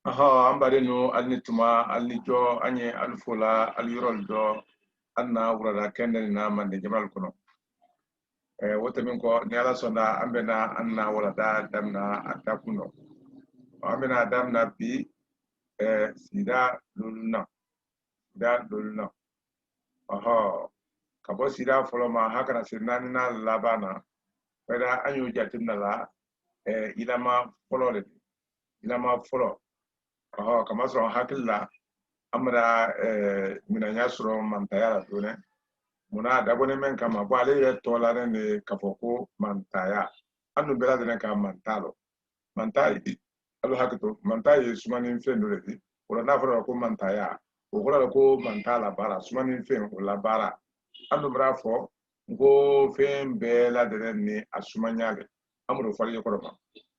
Aha, ambare no alnituma alnijo anye alfola alirol do anna wurada kenden na mande jamal kono wote min ko ne ala sonda ambena anna wurada damna atakuno ambena damna bi sida luluna aha kabo sida foloma hakana sirnani na labana weda anyu jatimna la ilama folole ilama folo aha kama so hakilla amra mina nya soro mantaya done muna dabone men kama bo ale ye tola ne kafoko mantaya anu bela de ka mantalo mantai alu hakito mantai sumani fendo le wala na fara ko mantaya o wala ko mantala bara sumani fen wala bara anu bra fo ngo fen bela de ne asumanyale amro fali ko ma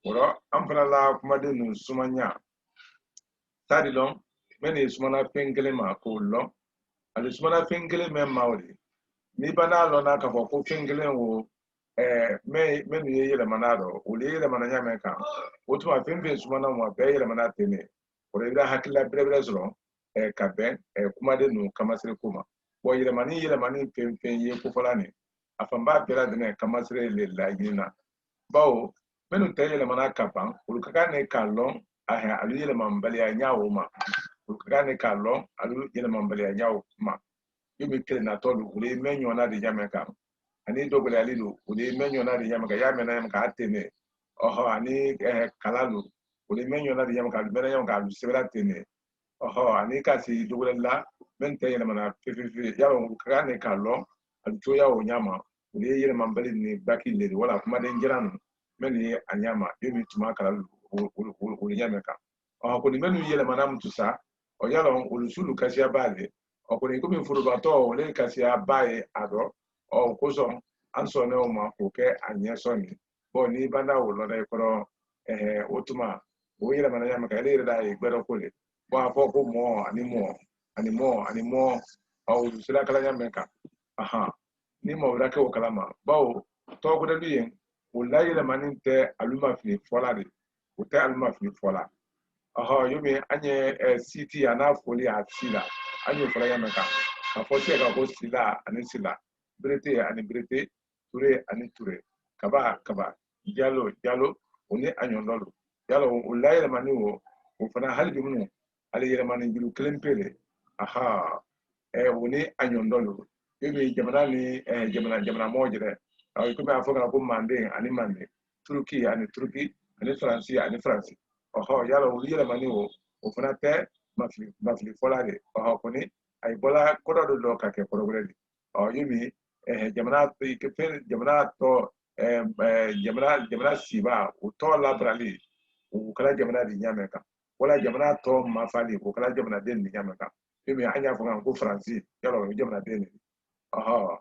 wala am fana la kuma de nu sumanya tadi long meni sumana pengele ma ko long ali sumana pengele men mawri ni bana lo na ka fo ko pengele wo me nu yele manado o le yele mananya men ka o tuma pembe sumana mo be yele manate tene o le da hakila brebre zro ka ben kuma de nu kamasire kuma bo yele mani pempen ye ko folani afamba bela de ne kamasire le la yina bawo menu te yele mana kapan o ka ne kalon aha alu yele man bali ya nyawo ma ukagane kalon alu yele mambali ya nyao ma yumi kele na tolu ule menyo na di jamaica ani dogole alilu ule menyo na di jamaica ya mena yam ka atene oho ani kalalu ule menyo na di jamaica mena yam ka alu sebra tene oho ani kasi dogole la mente yele mana fifi ya ukagane kalon alu toya o nyama ule yele mambali ni baki ledi wala kuma den jiranu meni anyama yumi tuma kalalu ule jamaica oho ko ni menu yele mana mtusa o yalon ulusulu kasia bale o ko ni ko min furubato le kasia bae ado o ko so anso ne o ma ko ke anye so ni bo ni banda wo lo dai ko otuma o yele mana yama ka le da e gbero ko le bo afo ko mo ani mo o ulusula kala yama ka aha ni mo wala ke o kala ma bawo to ko de yen o la yele manin te aluma fini fola de o te aluma fini fola aha yumi anye city anafoli atila anye fara yana ka afose ka ko sila ani sila brete ani brete ture ani ture kaba jalo oni anyondolo jalo ulai mani o fana halbi munu ali yele mani gilu klempele aha oni anyondolo yumi jamana ni jamana mojere ay ko ma foga ko mande ani mande turki ani fransi ani fransi oho yala wuli yala mani o fana tɛ mafili fɔla de oho koni ay bola kodo do ka ke progrès o yimi jamana to jamana siba o to labrali o kala jamana di nyame ka wala jamana to mafali o kala jamana den di nyame ka yimi anya fanga ko fransi yala o jamana den oho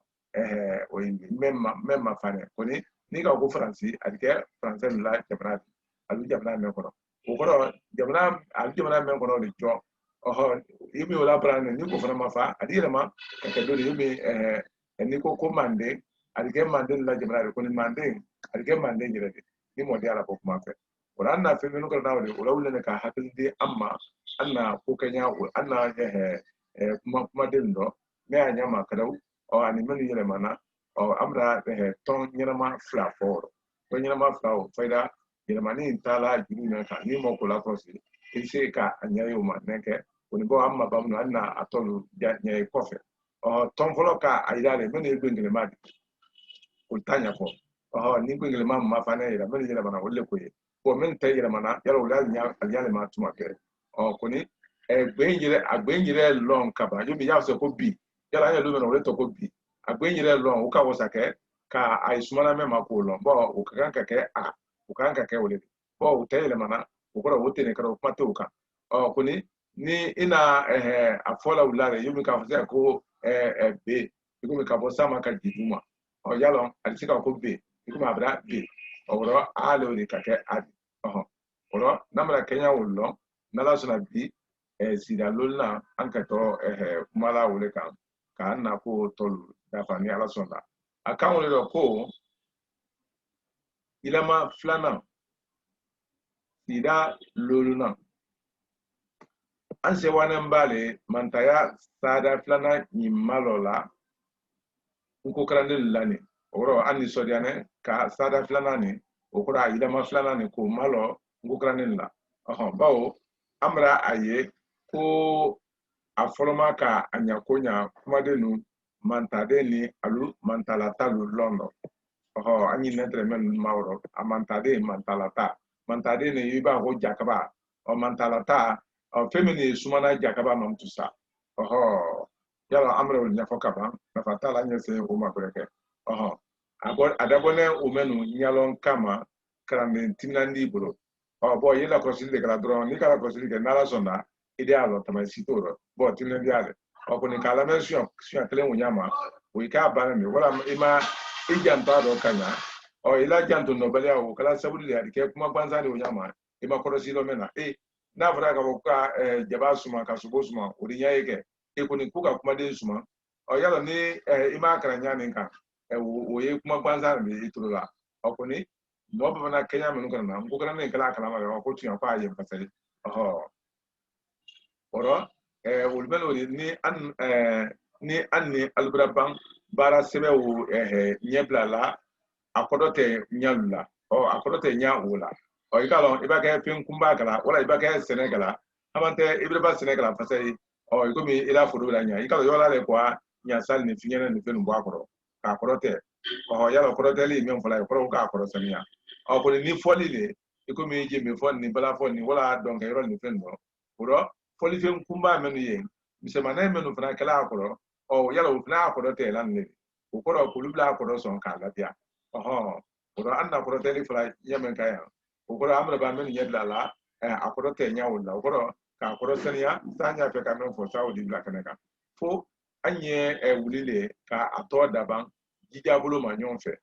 o yimi memma fane koni ni ka ko fransi adike français la jamana alu jamana me kono o kɔrɔ jamana ali jamana men kɔnɔ de jɔ ɔhɔ i mi wala brane ni ko fana ma fa adi yɛlɛma ka kɛ dɔ de i mi ni ko mande ali kɛ mande la jamana de ko ni mande ali kɛ mande yɛrɛ de ni mɔdi ala ko kuma fɛ wala an na fɛn minnu kɔnɔ na o la wuli ne ka hakili di an ma an na ko kɛnya an na kumaden dɔ ne y'a ɲɛ ma kɛrɛw ani minnu yɛlɛmana an bɛna tɔn ɲɛnama fila fɔ tɔn ɲɛnama fila o fayida yɛlɛmani taala juru min kan ni mɔ ko la kɔsi i bɛ se ka a ɲɛ ye o ma nɛkɛ o ni bɔ an ma bamu hali n'a tɔlu ɲɛ ye kɔfɛ tɔn fɔlɔ ka a yira de minnu ye gbengelema de o t'a ɲɛfɔ ni gbengelema ma fa ne yɛrɛ minnu yɛlɛmana o de ko ye minnu tɛ yɛlɛmana yala o la yɛlɛma tuma kɛ kɔni gben yɛrɛ lɔn ka ban yomi y'a fɔ ko bi yala an yɛrɛ lu o de tɔ ko bi a gben yɛrɛ lɔn o ka wasa kɛ ka a ye sumana mɛ ma k'o lɔn o ka kan ka kɛ a o kan ka kɛ o de o tɛ yɛlɛmana o kɔrɔ o tɛ ne kɛra o kuma tɛ o kan koni ni i na a fɔ la wula de yomi k'a fɔ se ko b i komi ka bɔ sama ka jigin ma yalɔ a bɛ se ka ko b i komi a bɛra b o kɔrɔ a le o de ka kɛ a de o kɔrɔ n'a mana kɛɲɛ o lɔn n'ala sɔnna bi sida lolina an ka tɔ kuma la o de kan k'an na ko tɔlu dafa ni ala sɔnna a kan o de dɔ ko yɛlɛma filanan sida loluna anse wanan bale mantaya sada flana ni malola nko krandin lani oro anni sodiane ka sada flana ni okura idama flana ni ko malo nko krandin la bawo amra aye ko afoloma ka anyakonya kumadenu mantade ni alu mantalata lu londo anyi netre men mawro amantade mantalata mantade ni yiba ho jakaba o mantalata femini sumana jakaba mamtusa yala amra ul nyafokaba na fatala nyese o mabreke adabone umenu nyalon kama krande tinandi bro bo yela kosile kala dro ni kala kosile ke nala sonda idealo tamasitoro bo tinandi ale ko ni kala mention kle unyama o ika bana mi wala ima ijanta do kanya ila janto no bale o kala sabuli ya ke kuma banza de unyama ima korosilo mena na fara ka ka jaba suma ka subo suma o di nyayeke ko ni kuka kuma de suma yala ni ima karanya ninka o ye kuma banza de itula ko ni no ba na kenya menu kana ngo kana ne kala kala ma ko tuya fa ye pasali oro ulbelo ni anni albraban bara sebe o nyebla la akodote nyalula akodote nyaula ikalo ibaka fin kumba kala wala ibaka senegala amante ibraba senegala pasai ikomi ila fodo la nya ikalo yola le kwa nya sal ni finyana ni fenu bwa akoro ka akorote yala akorote li men fala akoro ka akoro sania ko ni foli le ikomi je me fon ni bala fon ni wala donc yoro ni fenu oro foli fin kumba menu ye misemana menu fana kala akoro yala ufna akorote lan ne ukoro kulubla akoro son ka latia oro anna akorote li fala yemen kaya ukoro amra ba men yedla la akorote nyawula ukoro ka akoro sania sanya fe ka men fo saudi bla kanaka fo anye wulile ka ato daban jijabulo ma nyonfe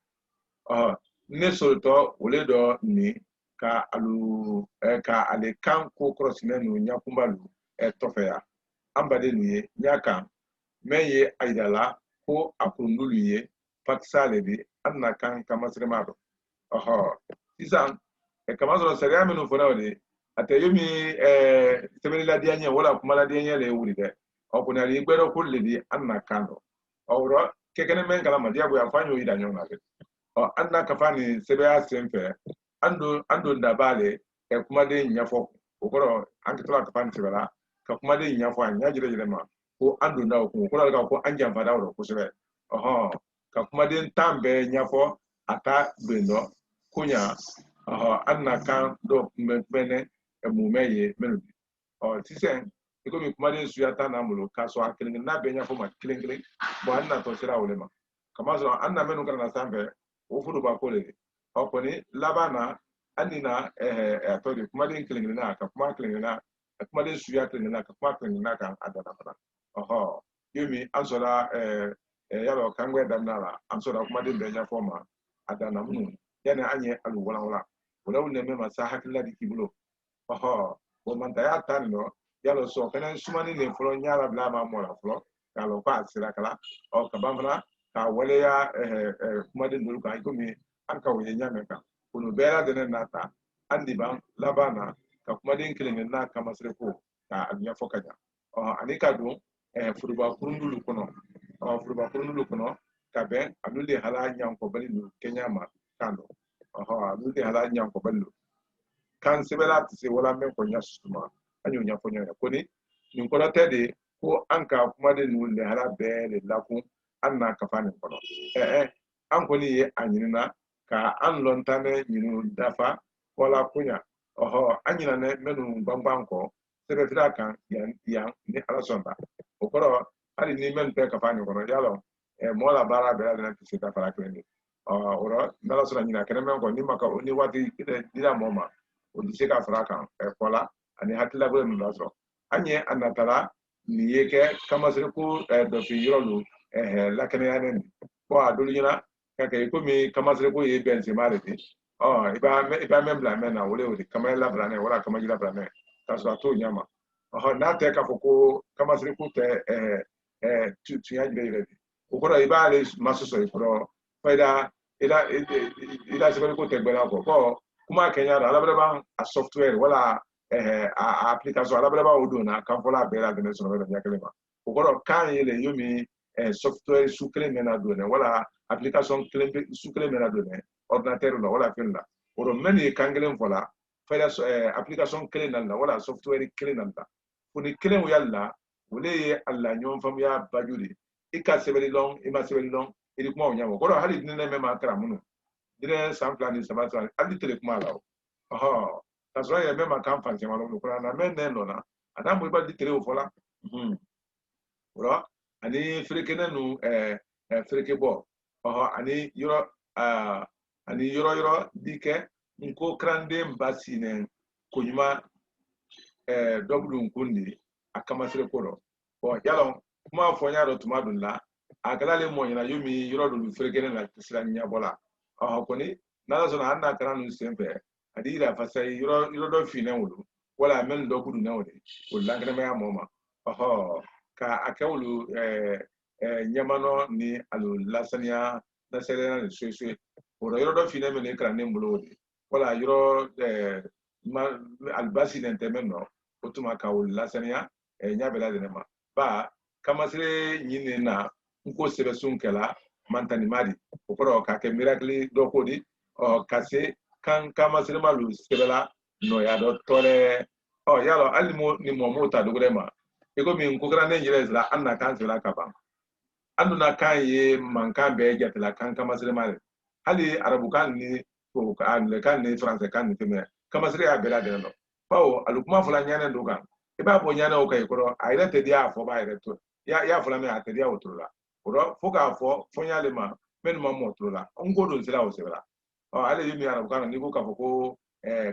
ne solto uledo ni ka alu ka ale kan ko crossmenu nyakumbalu tofeya ambade nuye nyaka meye aidala ko akundulu ye patsale bi anna kan kamasremado sisan kama sɔrɔ sariya minnu fɔra o de a tɛ yomi sɛbɛnni ladiyanya ɲɛ wala kuma ladiyanya le wuli dɛ kɔni ali gbɛdɔ ko le di an na kan dɔ wɔrɔ kɛkɛnɛ mɛn kala madiya bonya fa y'o yira ɲɔgɔn na fɛ an na kafa ni sɛbɛya sen fɛ an don daba le kumaden ɲɛfɔ o kɔrɔ an kɛtɔla kafa ni sɛbɛla ka kumaden ɲɛfɔ a ɲɛ jira ma ko an don da o kun o kɔrɔ ko an janfa da o rɔ kosɛbɛ ka kumaden tan bɛɛ ɲɛfɔ a ta don dɔ konya anna kan do mbene mume ye menu tisen ikomi kumade suyata na mulo kaso akilin na benya fo ma kilin bo anna to sira ulema kama so anna menu kana sambe o fudu ba kole koni labana anina to de kumade kilin na ka kuma kilin na kumade suyata kilin na ka kuma kilin na ka adana fana yumi ansora yalo kangwe damnala ansora kumade benya fo ma adana mun yana anye alu wala wala ne me masa hakilla di kibulo o man ya tan no yalo so kana sumani ne flo nyala bla ma mo la flo yalo pa sira kala o ka bamra ka wale ya kuma de ndul ka ikomi an ka wuye nyame ka kuno bela de na ta andi ban labana ka kuma de kilin na ka masre ko ka anya fokaja ani ka do furuba kurundulu kono ka be anule hala nyam ko bali kenya ma kando alude hala nyanko ballo kan sebela tse wala men ko nyasuma anyo nyafo nya ko ni nin ko tede ko anka kuma de nu le hala be le laku anna kafani ko an ko ni anyina ka an lontane nyinu dafa wala kunya anyina ne menu bangban ko sebe fira kan yan ni ala sonda o ko ali ni men pe kafani ko yalo mo la bara be la na tse dafa la kleni ora nala sura nyina kene men ko ni maka ni wati dira moma o di se ka fara kan kola ani hatila go mi basro anye anatala ni yeke kama sere ko do fi yoro la kene yanen ko adulu nyina ka ke ko mi kama sere ko ye ben se mare ti iba membla mena wole wole kama la brane wala kama jila brane ka so to nyama na te ka foko kama sere ko te tu ya jile ko ko iba le masuso ko faida ila sibali ko tegbela ko kuma kenya da alabra a software wala application ala bala o dona kan fola be la gene so be ya kelema o goro kan yele yomi software sukle mena dona wala application clé sukle mena dona ordinateur la wala fin la oro meni kangelen fola fayda application clé nan la wala software clé nan la funi clé o yalla wole alla nyom fam ya bajuri ika sebeli long ima sebeli long ili kuma o nyamo goro hali dinne mema kra munu dire san plan ni sabata ali tele kuma la oh that's why I remember come fancy malo no na men no na ana mo ba di tele o fola oro ani freke na nu freke bo ani yoro ani yoro dike nko krande mbasi ne konyuma doblu nkundi akamasire koro bo yalo kuma fonya do tumadun la agalale mo nyina yomi yoro do freke na tisira nya bola koni na so na anda kranu sempe adira fasai yoro do fi na wulu wala men do kudu na wode wala ngana ma moma ka akawulu nyamano ni alu lasania na selena ni sweswe oro yoro do fi na men ekra ne mbulo wode wala yoro albasi nentemeno otuma ka wulu lasania nyabela de ma ba kamasire nyine na nko sebe sunkela mantani madi okoro ka ke miracle do kodi kase kan kamasire malu sebela no ya do tole yalo alimo ni momo ta dogrema ego mi nkokra ne nyere zra anna kan zra kaba anu na kan ye mankan be jatla kan kamasire mali hali arabu kan ni ko kan le kan ni français kan ni teme kamasire ya bela de no pawo alukuma fula nyane ndo kan e ba bo nyane o kai koro ayre te dia afo ba ayre to ya fula me ate dia otrola oro foka afo fonyale ma men ma motrola ngodo zira o sebela ale yimi arabu kan ni ko ka foko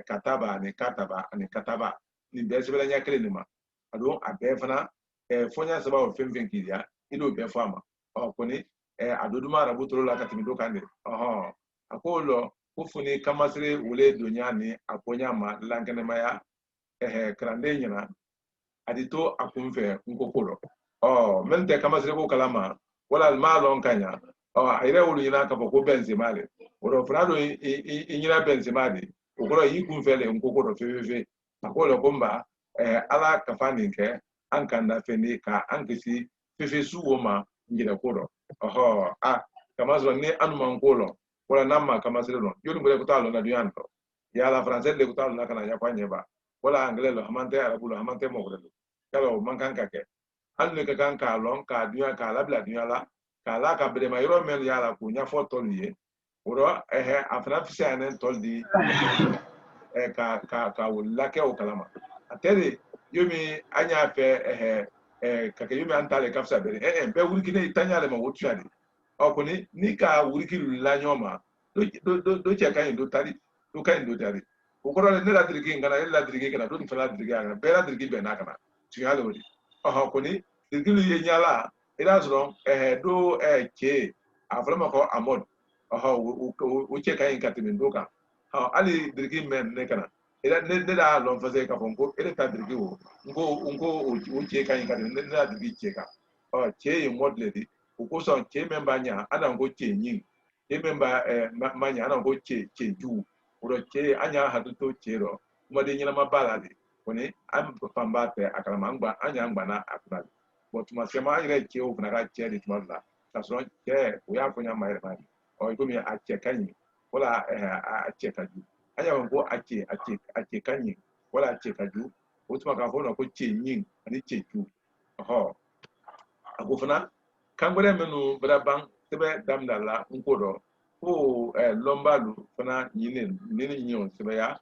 kataba ni kataba ni be sebela nya kele ni ma ado abe fana fonya seba o femfen kidia ino be fama koni adoduma arabu trola katimi do kande akolo kufuni kamasire wule dunya ni akonya ma lankene maya krande nyina adito akumfe nkokoro mente kamasire ko kalama wala malon kanya ayre wulu nyina ka ko benzimale woro frado nyina benzimale okoro yikumfele nkokoro fefe akolo komba ala kafani nke ankanda feni ka ankisi fefe suwoma njira koro kamazwa ni anuma nkolo wala namma kamasire no yoni ngule kutalo na duyanto ya la français le kutalo na kana yakwa nyeba wala anglais lo hamante arabu lo hamante mogre lo kalo mankan kake anle ka kan ka lon ka duya ka la bla duya la ka la ka bre ma yoro mel ya la ku nya foto liye woro afna fisa ne toldi ka wala ke o kalama atede yomi anya fe kake yomi antale kafsa bere be wuri kine itanya le ma wotu ade okuni ni ka wuri ki la nyoma do che kan do tari do kan do tari okoro ne la dirigi ngana la dirigi kana do fala dirigi ngana be la dirigi be na kana tuyale wori okuni dirigi lu ye nyala ila zoro do che aframa ko amod o che kan katimi do ka ali dirigi men ne kana ila ne da lon fase ka fonko ila ta dirigi wo ngo o che kan katimi ne la dirigi che ka che ye modle di ko so che memba nya ana ngo che nyin che memba manya ana ngo che ju uro che anya hadu to che ro kuma de nyina mabala di koni am pamba te akala mangba anya ngba na akula but masema ire che o na che di tmalla taso che o ya fonya mai ba o iko mi a che kanyi wala a che kaju anya ngo a che kanyi wala a che kaju o tuma ka fona ko che nyin ani che ju agofana kangore menu brabang tebe damdala nkodo ko lombalu fana yinin nyon tebe ya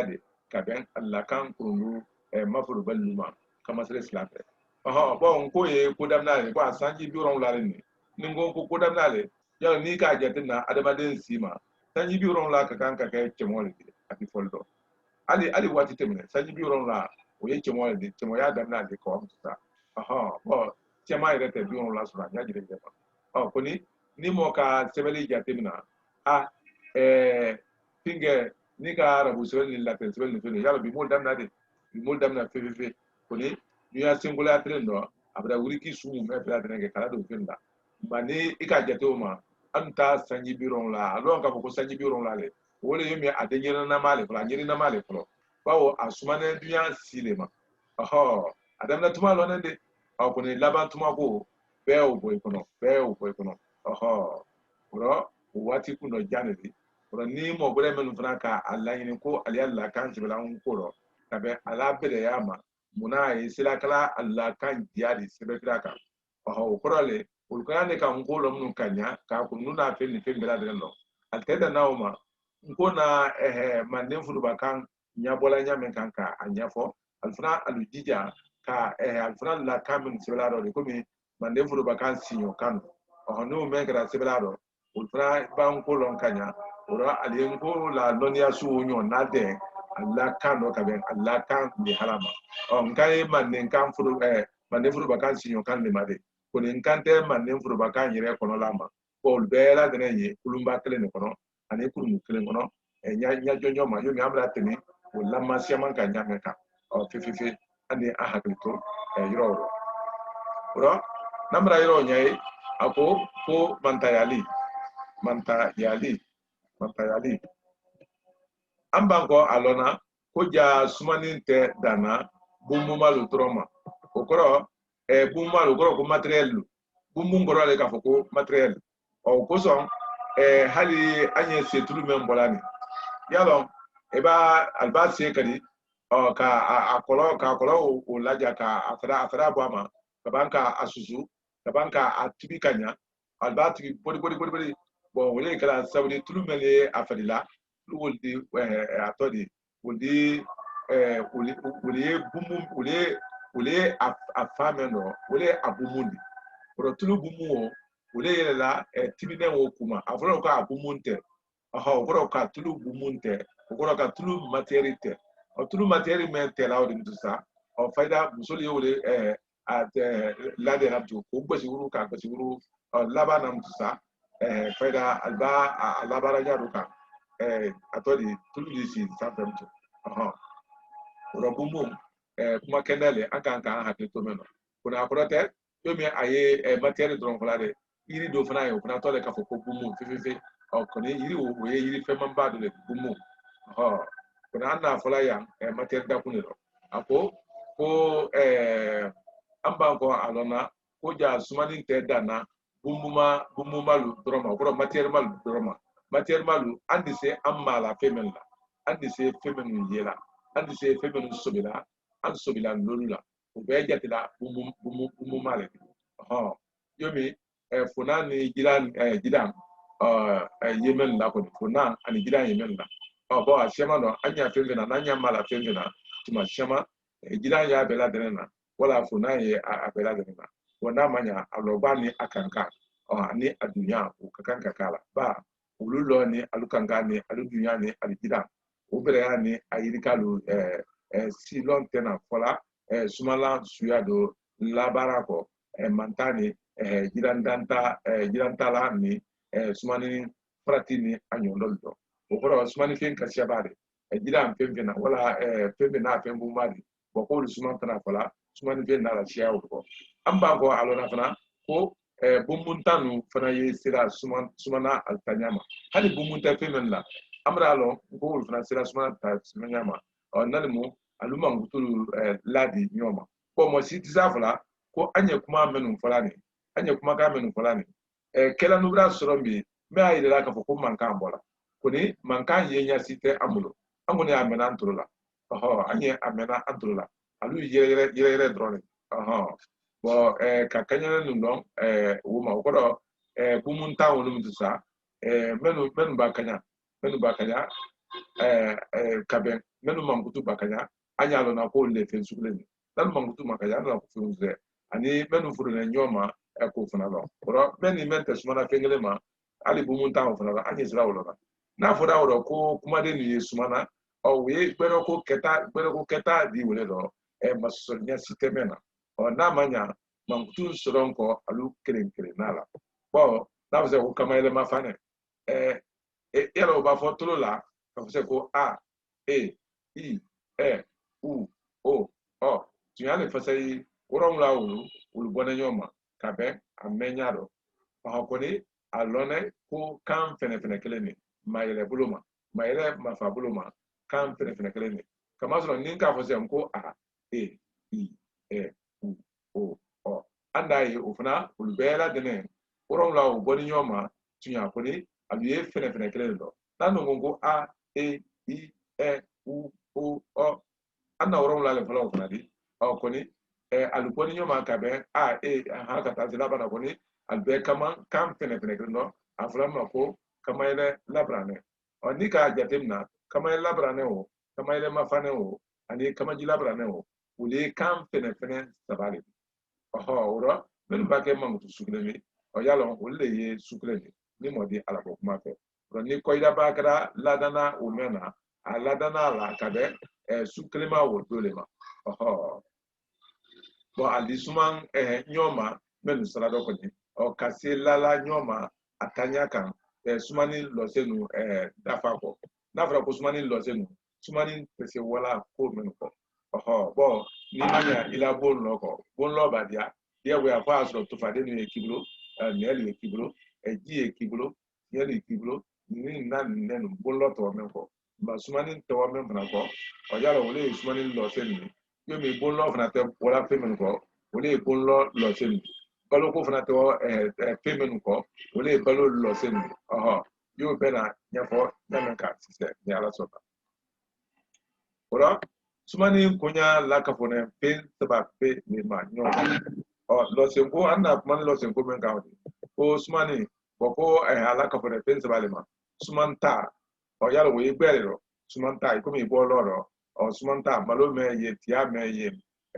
de kaben alla kan kunu mafuru baluma kama sere slape bo nko ye ko damnale ko asanji biuron lare ni ningo ko damnale ya ni ka jetina adamaden sima sanji biuron la ka kan ka ke chemole ati foldo ali wati temne sanji biuron la o ye chemole de chemo ya damnale ko amsa bo chema irete biuron la sura nya jire jema koni ni mo ka sebeli jatemna pinge ni ka arabu sebeli la sebeli ni fene yalo bi mo damna fefe koni ni ya singular trendo abra wuri ki sumu me fela denenge kala do fenda bani ika jatoma anta sanyi biron la alon ka ko sanyi biron la le wole yemi adenyere na male fula nyiri na male flo bawo asumane dunya silema adam na tuma lona de ko ni laban tuma ko be o boy kono ro wati kuno janedi ro ni mo bore men fana ka Allah ni ko ali Allah kan sibila un ko ro tabe ala bele yama muna yi sila kala Allah kan diadi sibira ka ko le ulkane ka un ko lo mun kanya ka ku nuna fe ni fe bela de no alteda nauma ko na manden fudu bakan nya bola nya men kan ka anya fo alfana alujija ka alfana la kamen sibila ro ko mi manden fudu bakan sinyo kan no men kra sibila ro ulfana ban ko lon kanya ora alien ko la lonia su nyo na de alla kan no ka ben alla kan ni halama ngai manden kan fudu manden fudu bakan sinyo kan ni made ko ni kante manden fudu bakan yire kono lama ko bela de ne kulumba kele ni kono ani kurumu kele kono nya jonyo ma yo mi amra teni wala ma siaman ka nya meka fififi ani ahaklito yiro ro namra yiro nyai ako ko mantayali ambango alona ko ja sumani te dana bumumalu troma okoro bumumalu okoro ko materiel bumungoro le ka foko materiel ko son hali anye setulu membolani yalo eba albasi kadi ka akolo o laja ka afra bwama kabanka asusu kabanka atibikanya albati bodi bon wole kala sawdi tulumele afadila woldi atodi woldi wole afameno wole abumundi pro tulu bumu wole yela tibine wo kuma afro ka abumunte okoro ka tulu bumunte okoro ka tulu materite o tulu materi mente la odin tusa o faida musoli wole at la de rabtu ko gbosi wuru ka gbosi wuru laba nam tusa faida alba alabara jaruka atodi tulu disi sapemto ro bumu kuma kendale anka hakito meno kuna aprote yomi aye materi dron kolade iri do fana yo kuna tole ka foko bumu fififi koni iri wo ye iri fema mbado le bumu kuna anna fola ya materi da kuniro ako ko amba ko alona ko ja sumani te dana bumumalu droma ko materi malu andi se amala femenla andi se femenu yela andi se femenu sobila andi sobila lolula o be jatila bumumale yomi funani jiran jidam yemen la ko funan ani jiran yemen la bo ashema no anya femena nanya mala femena tuma shema jiran ya bela denena wala funan ye abela denena wona manya alobani akanka ani adunya o kakanka kala ba ululo ni alukanga ni aludunya ni alijida obere ya ni ayirikalu silon tena fola sumala suyado labarako mantani jirantala ni sumani pratini anyololdo okoro sumani fen kashabare jiran femfena wala femfena fembu mari boko sumani tana fola sumani fen na la shiawo ko amba ko alona fana ko bumuntanu fana ye sira sumana altanyama hali bumunta femen la amra lo ko fana sira sumana ta sumanyama nalimu aluma ngutulu ladi nyoma ko mo siti zafula ko anye kuma menu fulani anye kuma ka menu fulani kela nubra sorombi me ayide la ka fo ko manka ambola ko ni manka yenya site amulo angone amena antrola anye amena antrola alu yere drone bo ka kanyana nundon wuma okoro bumunta wonum tusa menu bakanya kaben menu mangutu bakanya anyalo na ko le fen sukuleni dan mangutu makanya na ko funze ani menu furu na nyoma ko funa lo oro meni mente sumana fengele ma ali bumunta wo funa anye zira wolo na fura woro ko kuma de ni sumana o we gbero ko keta di wole do masonya sitemena na manya mangutu soronko alu keren nala bo na wose ko kamaile mafane yalo ba fotolo la ka wose ko a e i e u o o tiale fasai worom la ulu bona nyoma kabe amenyado ko ni alone ko kan fene keleni mayele buluma mayele mafa buluma kan fene keleni kama so ninka fo sem ko a e i e u o o anda ye ofna ulbela dene oron la o boni nyoma tunya ko ni abiye fene fene kele do nanu ngongo a e i e u o o anda oron la le fala ofna di o ko ni aluboni nyoma ka be a e ha ka ta zila bana ko ni albe kama kam fene fene kele no afra ma ko kama ile labrane o ni ka jatemna kama ile labrane o kama ile mafane o ani kama ji labrane o ule kam fene fene sabale oho oro men ba ke mangu sukle mi o yalo ule ye sukle ni modi ala ko kuma fe ro ni ko ida ba kara ladana o mena a ladana la kade sukle ma wo dole ma oho bo alisuman nyoma menu salado ko ni o kase lala nyoma atanya kan sumani losenu dafa ko nafra ko sumani losenu sumani pese wala ko menu ko oho bo ni manya ila bon loko bon lo badia dia we afa aso to fade ni ekibro neli ekibro ji ekibro neli ekibro ni na nenu bon lo to men ko ba sumani to men fana ko o yalo wole sumani losenu yo mi bon lo fana te wala pe men ko wole bon lo losenu balo ko fana to pe men ko wole balo losenu oho yo bena nyafo nyamenka sise ni ala sota ora sumani kunya lakafone pen saba pe ni ma nyo o losenko anna man losenko men ka o sumani boko alakafone pen saba le ma sumanta o yalo we gbere sumanta iko mi bo loro o sumanta malo me ye tia me ye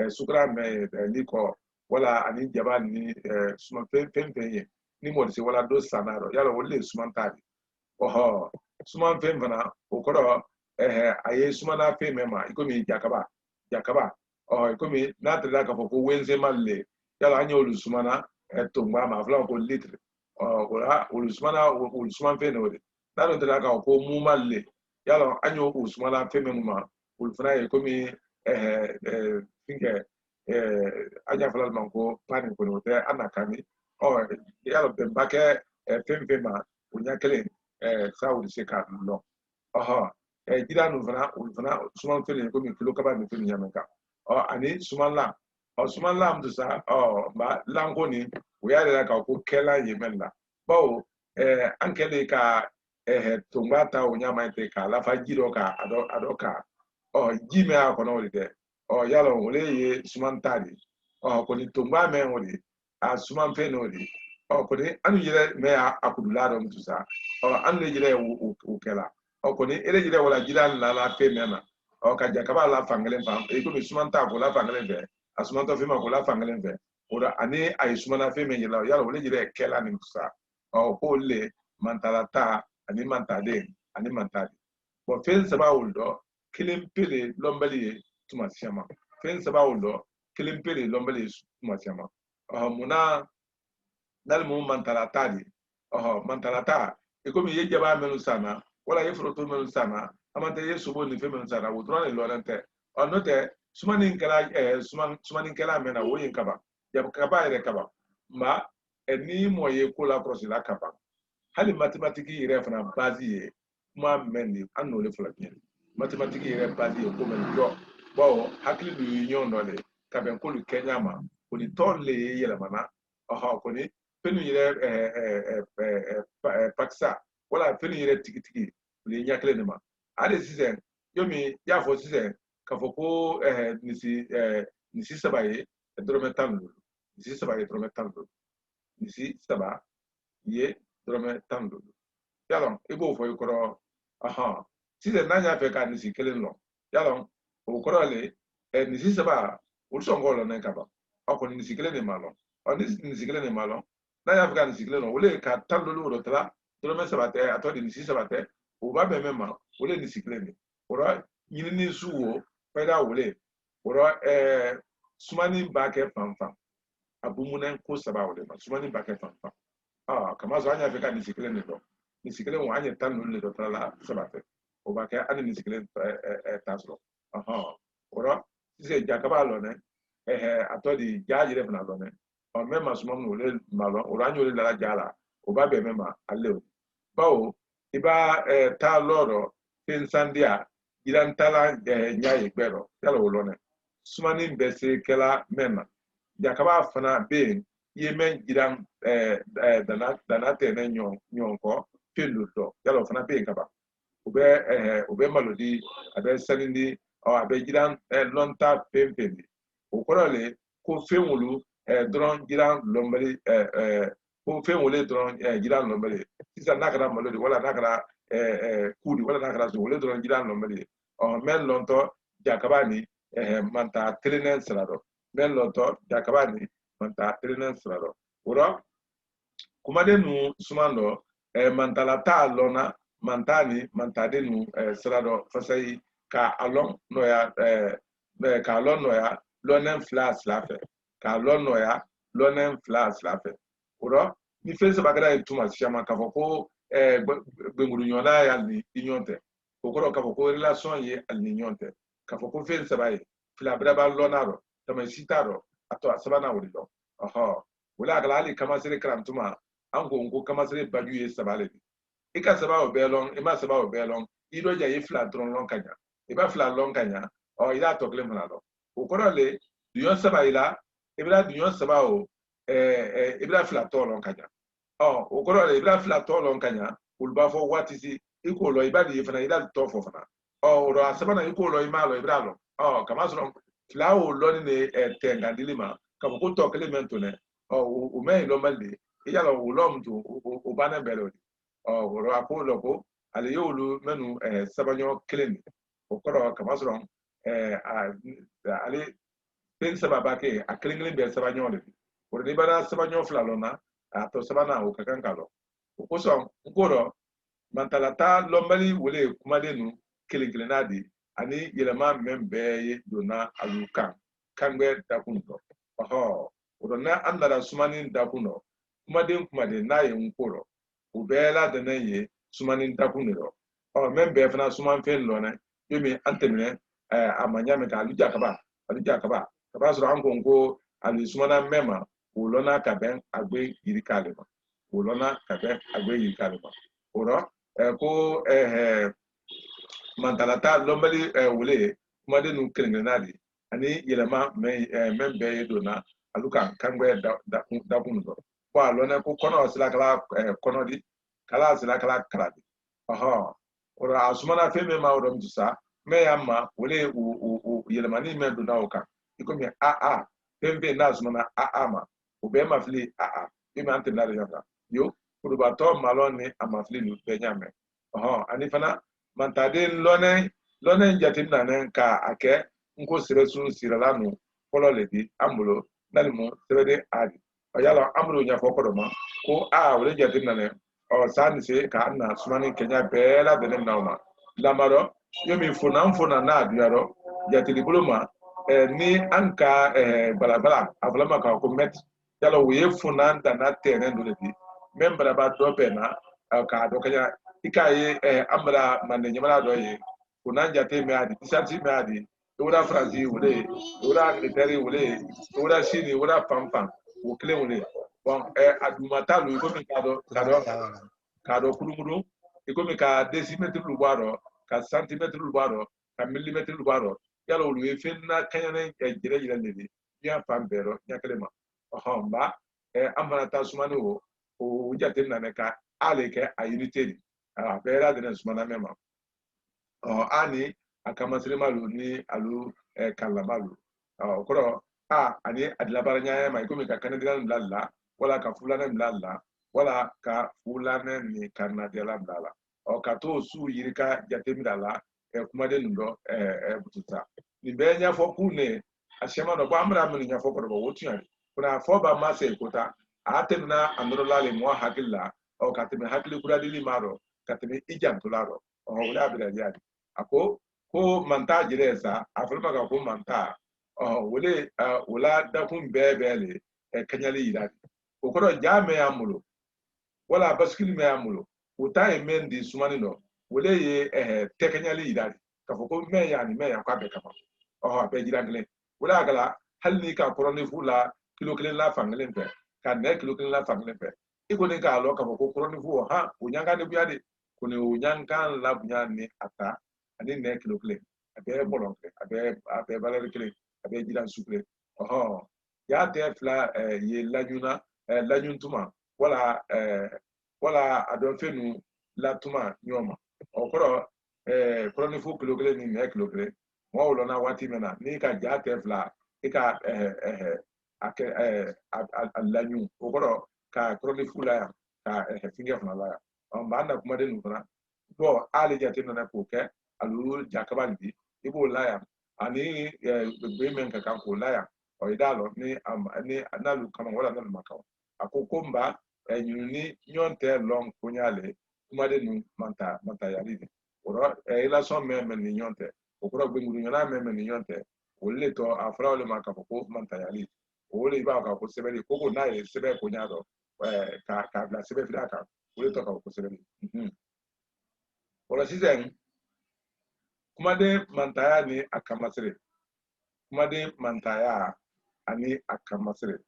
sukra me liko wala ani jaba ni suman pen ye ni mo se wala do sanaro yalo wole sumanta oho suman pen fana o kodo aye sumana fe mema ikomi jakaba ikomi na tada ka foko wenze malle yala anya olu sumana tongba ma fla ko litre olu suman fe no de na do tada ka ko mu malle yala anya olu sumana fe mema olu fana ikomi finke anya fla man ko pani ko no te anakami yala bembake fe ma unya kelen saudi se ka no oho jira nu fana suman fele ko mi kilo kaba mi fele nyamaka ani suman la mtu sa ba lango ni o ya le ka ko kela yemela bawo an kele ka tongata o nyama te ka la fa jiro ka adoka jime a ko no de yalo o le ye suman tadi ko ni tongba me o de a suman fe no de ko ni anu yire me akudula do mtu sa an le yire o kela ko ni ele jire wala jira la pe mena ka jakaba la fangelen fam e ko mi sumanta ko la fangelen fe asumanta fe ma ko la fangelen fe ora ani ay sumana fe men yala yala wala jire kela ni sa ko le mantalata ani mantade ani mantade bo fen saba uldo kilim pele lombali tuma siama fen saba uldo kilim pele lombali tuma siama muna dal mu mantalata di mantalata e ko mi ye jaba menu sana wala ye froto menu sana amante ye subo ni fe menu sana wo drone lo nante onote sumani kala sumani kala mena wo yin kaba ya kaba ire kaba ma eni mo ye ko la cross la kaba hali mathématique ire fana base ye ma meni anno le fula bien mathématique ire base ye ko men do bo hakli du union no le kaben ko lu kenya ma ko ni ton le yela mana ko ni penu ire paksa wala penu ire tiki le nyakle ne ma ale sisen yomi ya fo sisen ka fo ko nisi sabaye drome tanlu nisi sabaye drome tanlu nisi saba ye drome tanlu yalon ibo fo yikoro sisen nanya fe ka nisi kelen lo yalon o koro le nisi saba o so ngolo na kaba ko nisi kelen ne malo nisi kelen ne malo nanya fe ka nisi kelen lo wole ka tanlu lo tra drome sabate atodi nisi sabate o ba be mema wole nisi kelen ne ora yini suwo peda wole ora sumani bake fanfan abumunen ko saba wole ma sumani bake fanfan kama zo anya feka nisikile ne do nisikile wo anya tanu le do tala sabate o bake ani nisikile tasro ora se jakaba lo ne atodi jaajire fana lo ne o mema sumamu wole malo ora anyo le la jala o ba be mema alle bawo iba ta loro pensandia jiran tala nya igbero yalo wolone sumani bese kala mema jakaba fana be yemen jiran dana tene nyonko pelu to yalo fana be kaba ube malodi abe salindi o abe jiran lonta pempendi o korole ko fenwulu dron jiran lombali ko fenwule dron jiran lombali sisa nakara malodi wala nakara kudi wala nakara so wule dron jiran lombali o men lonto jakabani manta trenen srado men lonto jakabani manta trenen srado oro kumade nu sumando mantala ta lona mantani mantade nu srado fasai ka alon noya ka alon noya lonen flas lafe ka alon noya lonen flas lafe oro ni fese bagara ituma shama ka foko gbenguru nyona ya ni inyonte kokoro ka foko relation ye al ninyonte ka foko fese baye fila braba lonaro tamasitaro ato asabana wurido oho wala kala ali kama sere krantuma ango ngo kama sere baju ye sabale e ka saba o belong e ma saba o belong ido ja ye fla tron lon kanya e ba fla lon kanya o ila to kle manalo o korole duyon saba ila e bla duyon saba o e bla fla to lon kanya o korole e bla fla to lon kanya ulba fo watisi iko lo ibadi ye fana ila to fo fana o ro asaba na iko lo imalo e bla lo kama so fla o lo ni tenga dilima ka ko to kle mentone o me lo mali iya lo ulom tu o bana belo woro akolo ko ale yolu menu sabanyo clean o koro kama so ale pen sababa ke a clean be sabanyo le woro ni bara sabanyo flalona to sabana o kakan kalo o ko so ngoro mantalata lombali wole kuma de nu kelenklenadi ani yelema membe ye dona alukan kangbe dakunto oho na andara sumani dakuno kuma de na ye nkoro o bela de na ye sumani dakuniro membe fana suman fen lona yomi antemne amanya me ka aluja kaba kaba so ango ngo ali sumana mema o lona ka ben agbe yirikale ma o lona ka ben agbe yirikale ma oro ko mantalata lombali wule kuma de nu kelengenadi ani yelema membe ye dona aluka kangwe da kunzo kwa lona ko kono sila kala kono di kala sila kala kradi aha ora asumana feme ma ora mtusa me yamma wule yelema ni me dona oka ikomi pembe na asumana ma ube mafili ime ante na yaka yo kurubato malone amafili nu benyame aha ani fana mantade lone jatim nanen ka ake nko sire sun siralanu polo ledi amulo nalimu sirede adi oyalo amulo nya fokodoma ko wole jatim nanen sani se ka anna sumani kenya bela denem nauma lamaro yomi funa na aduaro jatili buluma ni anka balabala avlama ka ko met yalo we funa na tenen do ledi membra ba do pena ka do kanya ikaye amra mande nyamara do ye kunanja te me adi tisanti me adi ora frazi wole ora military wole ora shini ora pampan wo kle wole bon adumata lu ko mi kado kulumuru iko mi ka decimetre lu baro ka centimetre lu baro ka millimetre lu baro yalo lu e fenna kanyane jire jire ledi ya pambero nyaklema ba amana ta sumani o jate na ka aleke a unity bera de sumana mema ani akamasire malu ni alu kalamalu koro ani adlabara nyaaya ma ikomi ka kanadiran lalla wala ka fulana lalla wala ka fulana ni kanadiala lalla ka to su yirika jatemidala kuma de ndo bututa ni be nya fo kune ashema no ba amra mi nya fo ko do wotuani kuna fo ba ma se kota atemna androla le mo hakilla ka teme hakili kura dili maro ka teme ijantularo wala bila jadi ako ko manta jiresa afirma ka ko manta wole wala da kun bebele kanyali yiradi o ko jame amulo wala baskil me amulo uta emendi sumani no wole ye tekanyali yiradi ka ko me yani me ya kwa be kama be jirangile wala gala halni ka korone fula kilo kelen la fangelen pe ka ne kilo kelen la fangelen pe iko ne ka lo ka ko korone fu unyanga ne buyade kone unyankan la bunyani ata ani ne kilo kelen a bɛɛ bɔlɔn kelen a bɛɛ valeur kelen a bɛɛ jiransu kelen ɔhɔn y'a tɛ fila ye lajuna lajuntuma wala wala a dɔn fɛn nu latuma ɲɔgɔn ma o kɔrɔ kɔrɔnifo kilo kelen ni nɛ kilo kelen mɔgɔ wolona waati min na n'i ka ja tɛ fila i ka a laɲu o kɔrɔ ka kɔrɔnifu la yan ka fingɛ fana la yan b'an na kumaden ninnu fana bɔn hali jate nana k'o kɛ alu jakaba di i b'o la yan ani be min ka kan k'o la yan ɔ i t'a lɔ ni n'alu kama wala n'alu ma kama a ko n ba ɲinu ni ɲɔgɔn tɛ lɔn ko ɲaale kumaden ninnu mantayali de o rɔ relation mɛn ni ɲɔgɔn tɛ o kɔrɔ gbɛnguruɲɔgɔnna mɛn ni ɲɔgɔn tɛ olu le tɔ a fɔra olu ma k'a fɔ ko mantayali o de b'a kan ko sɛbɛnni ko n'a ye sɛbɛn ko ɲa dɔn k'a bila sɛbɛn fila kan o de tɔ ka ko sɛbɛnni o la sisan kumaden mantaya ni a kamasire kumaden mantaya ani a kamasire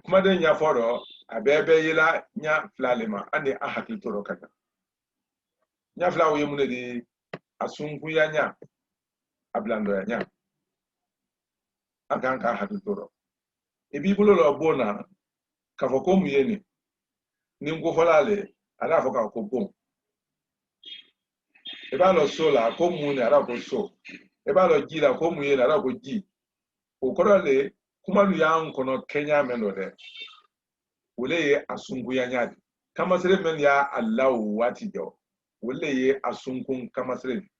kumaden ɲɛfɔ dɔ a bɛɛ bɛ yela ɲa fila le ma an de a hakili to dɔ ka ɲa ɲa fila o ye mun de di a sunkunya ɲa a bilandɔya ɲa an kan ka hakili to dɔ i b'i bolo dɔ bon na k'a fɔ ko mun ye nin ni n kofɔla ale a b'a fɔ k'a ko bon i b'a dɔn so la ko mun de a b'a ko so i b'a dɔn ji la ko mun ye a b'a ko ji o kɔrɔ le kuma lu y'an kɔnɔ kɛɲa mɛn dɔ dɛ o le ye a sunkunya ɲa di kamasire mɛn y'a la o waati jɔ o le ye a sunkun kamasire di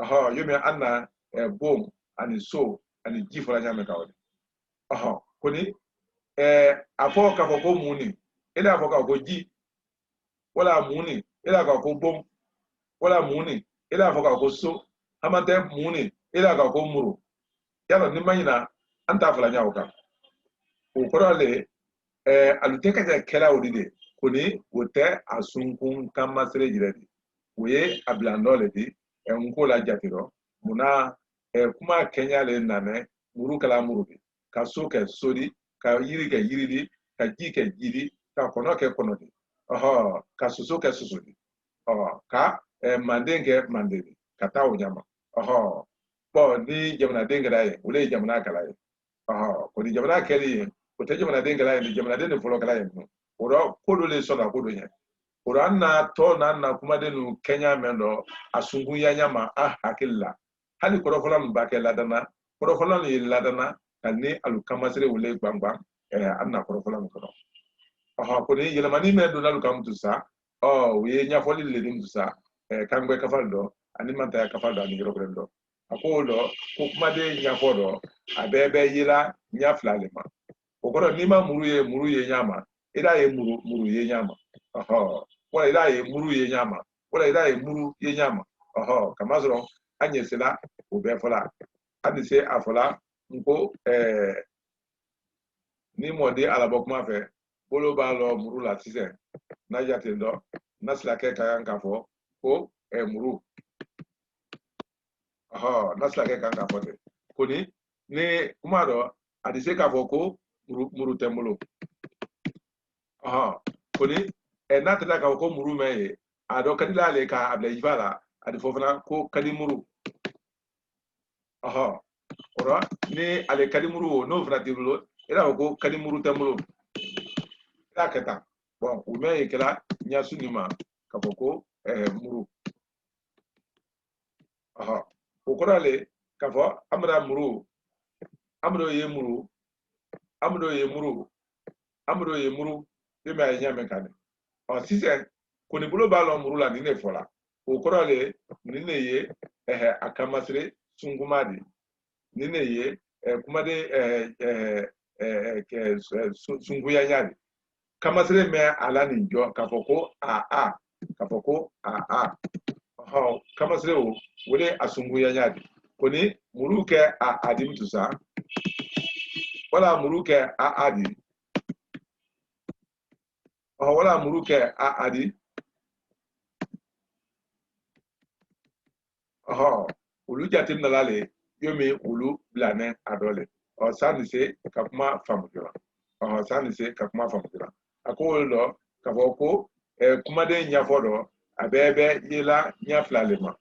ɔhɔ yomi an na bon ani so ani ji fɔra ɲa mɛn ka o de ɔhɔ ko ni a fɔ k'a fɔ ko mun ni e y'a fɔ k'a ko ji wala mun ni e y'a k'a ko bon wala mun ni e y'a fɔ k'a ko so hama tɛ mun ni e y'a k'a ko muru yala ni ma ɲina an t'a fila ɲa o kan o kɔrɔ le alu tɛ ka kɛ kɛla o de ko ni o tɛ a sunkun kamasire yɛrɛ de o ye a bilandɔ le di n ko la jate dɔ munna kuma kɛɲa le namɛ muru kɛla muru de ka so kɛ so di ka yiri kɛ yiri di ka ji kɛ ji di ka kɔnɔ kɛ kɔnɔ di ɔhɔ ka soso kɛ soso di ɔhɔ ka manden kɛ manden di ka taa o ɲama ɔhɔ bɔn ni jamanaden kɛra ye o le ye jamana kɛla ye ɔhɔ ko ni jamana kɛli ye o tɛ jamanaden kɛla ye ni jamanaden de fɔlɔ kɛla ye ninnu o rɔ ko dɔ le sɔnna ko dɔ ɲɛ o rɔ an na tɔ n'an na kumaden ninnu kɛɲa mɛn dɔ a sunkunya ɲama a hakili la hali kɔrɔfɔla min b'a kɛ ladana kɔrɔfɔla min ye ladana ka ni alu kamasire wele gbangban an na kɔrɔfɔla min kɔnɔ ɔhɔ ko ni yɛlɛmani mɛn donna alu kan mutu sa o ye ɲɛfɔli le di mutu sa kangbɛ kafali dɔ ani mantaya kafali dɔ ani yɔrɔ kelen dɔ a ko o dɔ ko kumaden ɲɛfɔ dɔ a bɛɛ bɛ yela ɲa fila le ma o kɔrɔ n'i ma muru ye ɲa ma i t'a ye muru ye ɲa ma ɔhɔ wala i t'a ye muru ye ɲa ma wala i t'a ye muru ye ɲa ma ɔhɔ kamasɔrɔ an ɲɛsela o bɛɛ fɔla an ni se a fɔla n ko ni mɔden alabɔ kuma fɛ bolo b'a lɔ muru la sisan n'a jate dɔ n'a silakɛ ka kan k'a fɔ ko muru ɔhɔ n'a silakɛ kan k'a fɔ ten ko ni kuma dɔ a tɛ se k'a fɔ ko muru tɛ n bolo ɔhɔ ko ni n'a tɛna k'a fɔ ko muru mɛn ye a dɔ ka di l'ale k'a bila jiba la a tɛ fɔ fana ko kadi muru ɔhɔ o rɔ ni ale kadi muru o n'o fana t'i bolo i n'a fɔ ko kadi muru tɛ n bolo i y'a kɛ tan bɔn o mɛn ye kɛla ɲasu nin ma k'a fɔ ko muru ɔhɔ o kɔrɔ le k'a fɔ an bɛna muru an bɛna ye muru an bɛna ye muru an bɛna ye muru e mɛ a ye ɲa mɛn kan dɛ ɔ sisan ko ni bolo b'a lɔ muru la nin de fɔla o kɔrɔ le nin de ye a kamasire sunkuma de nin de ye kumaden sunkunya ɲa de kamasire mɛ a la nin jɔ k'a fɔ ko k'a fɔ ko ɔhɔ kamasire o le a sunkunya ɲa de ko ni muru kɛ a di mutu sa wala muru kɛ a di ɔhɔ wala muru kɛ a di ɔhɔ olu jate minɛ la le yomi olu bilanɛ a dɔ le san ni se ka kuma faamu joona ɔhɔ san ni se ka kuma faamu joona a ko olu dɔ k'a fɔ ko kumaden ɲɛfɔ dɔ abebe yela nya flalema